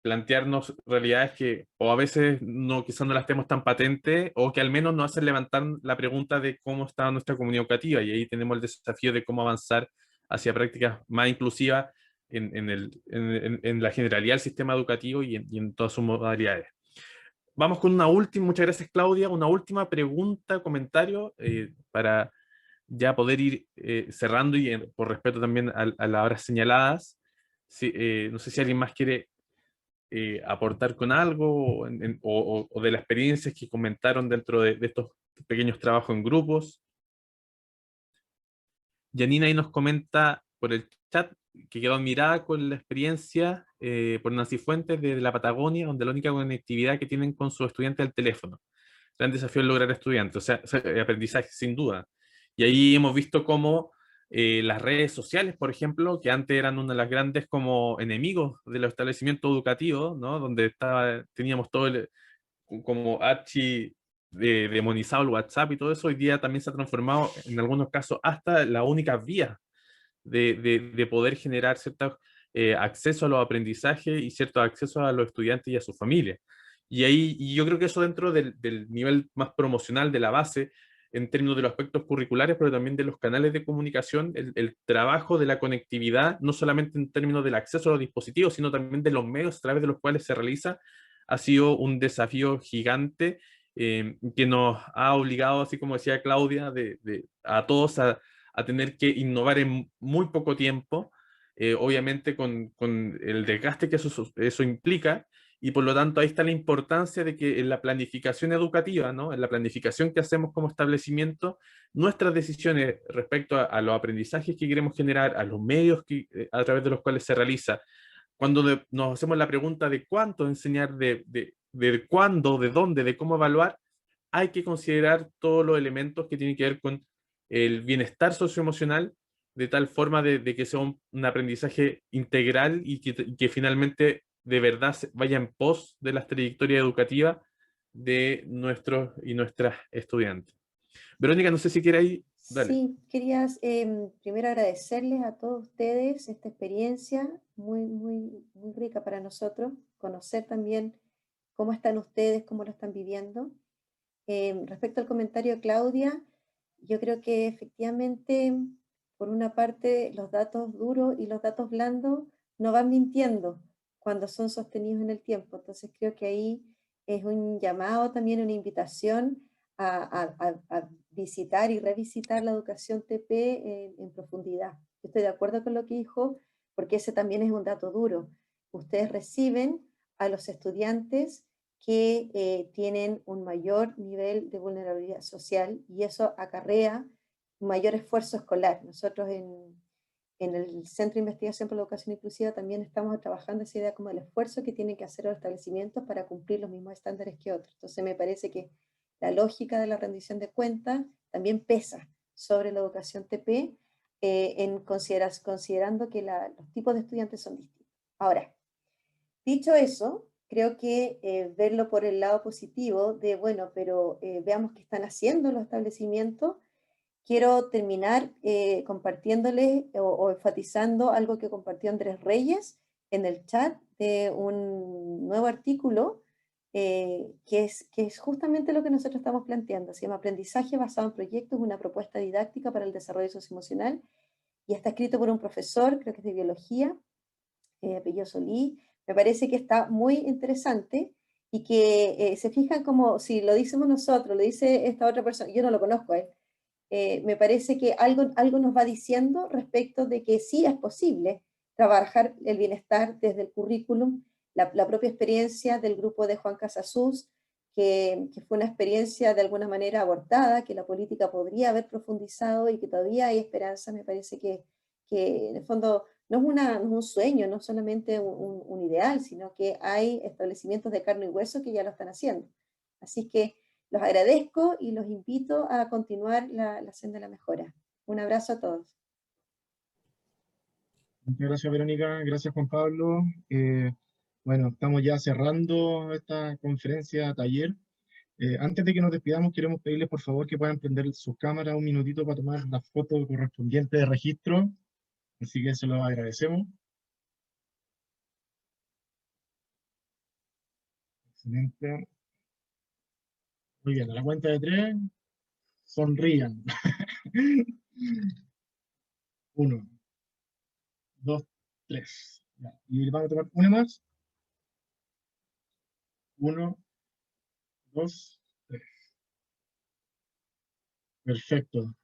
plantearnos realidades que o a veces quizás no las tenemos tan patentes, o que al menos nos hacen levantar la pregunta de cómo está nuestra comunidad educativa, y ahí tenemos el desafío de cómo avanzar hacia prácticas más inclusivas en la generalidad del sistema educativo y en todas sus modalidades. Vamos con una última, muchas gracias Claudia, una última pregunta, comentario, para ya poder ir cerrando y por respeto también a las horas señaladas. No sé si alguien más quiere aportar con algo o de las experiencias que comentaron dentro de estos pequeños trabajos en grupos. Janina ahí nos comenta por el chat que quedó admirada con la experiencia por Nancy Fuentes de la Patagonia, donde la única conectividad que tienen con sus estudiantes es el teléfono. Gran desafío es lograr estudiantes, o sea, aprendizaje sin duda. Y ahí hemos visto cómo las redes sociales, por ejemplo, que antes eran una de las grandes como enemigos de los establecimientos educativos, ¿no? Donde teníamos todo como demonizado el WhatsApp y todo eso, hoy día también se ha transformado en algunos casos hasta la única vía de poder generar cierto acceso a los aprendizajes y cierto acceso a los estudiantes y a sus familias. Y yo creo que eso dentro del nivel más promocional de la base, en términos de los aspectos curriculares, pero también de los canales de comunicación, el trabajo de la conectividad, no solamente en términos del acceso a los dispositivos, sino también de los medios a través de los cuales se realiza, ha sido un desafío gigante que nos ha obligado, así como decía Claudia, a todos a tener que innovar en muy poco tiempo, obviamente con el desgaste que eso implica, y por lo tanto ahí está la importancia de que en la planificación educativa, ¿no? En la planificación que hacemos como establecimiento, nuestras decisiones respecto a los aprendizajes que queremos generar, a los medios a través de los cuales se realiza, cuando nos hacemos la pregunta de cuánto enseñar, de cuándo, de dónde, de cómo evaluar, hay que considerar todos los elementos que tienen que ver con el bienestar socioemocional, de tal forma de que sea un aprendizaje integral y que finalmente de verdad vaya en pos de las trayectorias educativas de nuestros y nuestras estudiantes. Verónica, no sé si quiere ahí. Dale. Sí, quería primero agradecerles a todos ustedes esta experiencia muy, muy, muy rica para nosotros, conocer también cómo están ustedes, cómo lo están viviendo. Respecto al comentario de Claudia, yo creo que efectivamente, por una parte, los datos duros y los datos blandos no van mintiendo cuando son sostenidos en el tiempo. Entonces creo que ahí es un llamado, también una invitación a visitar y revisitar la educación TP en profundidad. Estoy de acuerdo con lo que dijo, porque ese también es un dato duro. Ustedes reciben a los estudiantes que tienen un mayor nivel de vulnerabilidad social y eso acarrea un mayor esfuerzo escolar. Nosotros en el Centro de Investigación por la Educación Inclusiva también estamos trabajando esa idea como el esfuerzo que tienen que hacer los establecimientos para cumplir los mismos estándares que otros. Entonces me parece que la lógica de la rendición de cuentas también pesa sobre la educación TP considerando que los tipos de estudiantes son distintos. Ahora, dicho eso, creo que verlo por el lado positivo de, bueno, pero veamos qué están haciendo los establecimientos. Quiero terminar compartiéndoles o enfatizando algo que compartió Andrés Reyes en el chat de un nuevo artículo que es justamente lo que nosotros estamos planteando. Se llama Aprendizaje basado en proyectos, una propuesta didáctica para el desarrollo socioemocional, y está escrito por un profesor, creo que es de biología, apellido Solí. Me parece que está muy interesante y que se fijan como si lo decimos nosotros, lo dice esta otra persona, yo no lo conozco a él, me parece que algo nos va diciendo respecto de que sí es posible trabajar el bienestar desde el currículum, la propia experiencia del grupo de Juan Casasus, que fue una experiencia de alguna manera abortada, que la política podría haber profundizado y que todavía hay esperanza. Me parece que en el fondo no es un sueño, no solamente un ideal, sino que hay establecimientos de carne y hueso que ya lo están haciendo. Así que los agradezco y los invito a continuar la senda de la mejora. Un abrazo a todos. Muchas gracias, Verónica. Gracias, Juan Pablo. Bueno, estamos ya cerrando esta conferencia taller. Antes de que nos despidamos, queremos pedirles por favor que puedan prender sus cámaras un minutito para tomar la foto correspondiente de registro. Así que se lo agradecemos. Excelente. Muy bien, a la cuenta de 3, sonrían. 1, 2, 3. Ya. Y vamos a tomar una más. 1, 2, 3. Perfecto.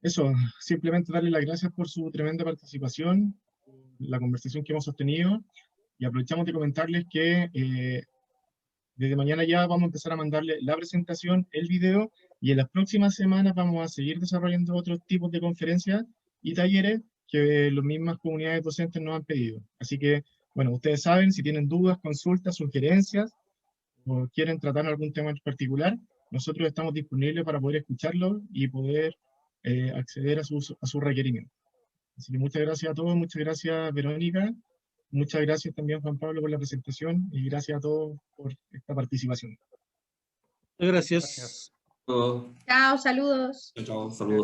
Eso, simplemente darle las gracias por su tremenda participación, la conversación que hemos sostenido, y aprovechamos de comentarles que desde mañana ya vamos a empezar a mandarle la presentación, el video, y en las próximas semanas vamos a seguir desarrollando otros tipos de conferencias y talleres que las mismas comunidades docentes nos han pedido. Así que, bueno, ustedes saben, si tienen dudas, consultas, sugerencias, o quieren tratar algún tema en particular, nosotros estamos disponibles para poder escucharlo y poder acceder a sus requerimientos. Así que muchas gracias a todos, muchas gracias Verónica, muchas gracias también Juan Pablo por la presentación y gracias a todos por esta participación. Gracias. Chao, Chao, saludos. chao, saludos.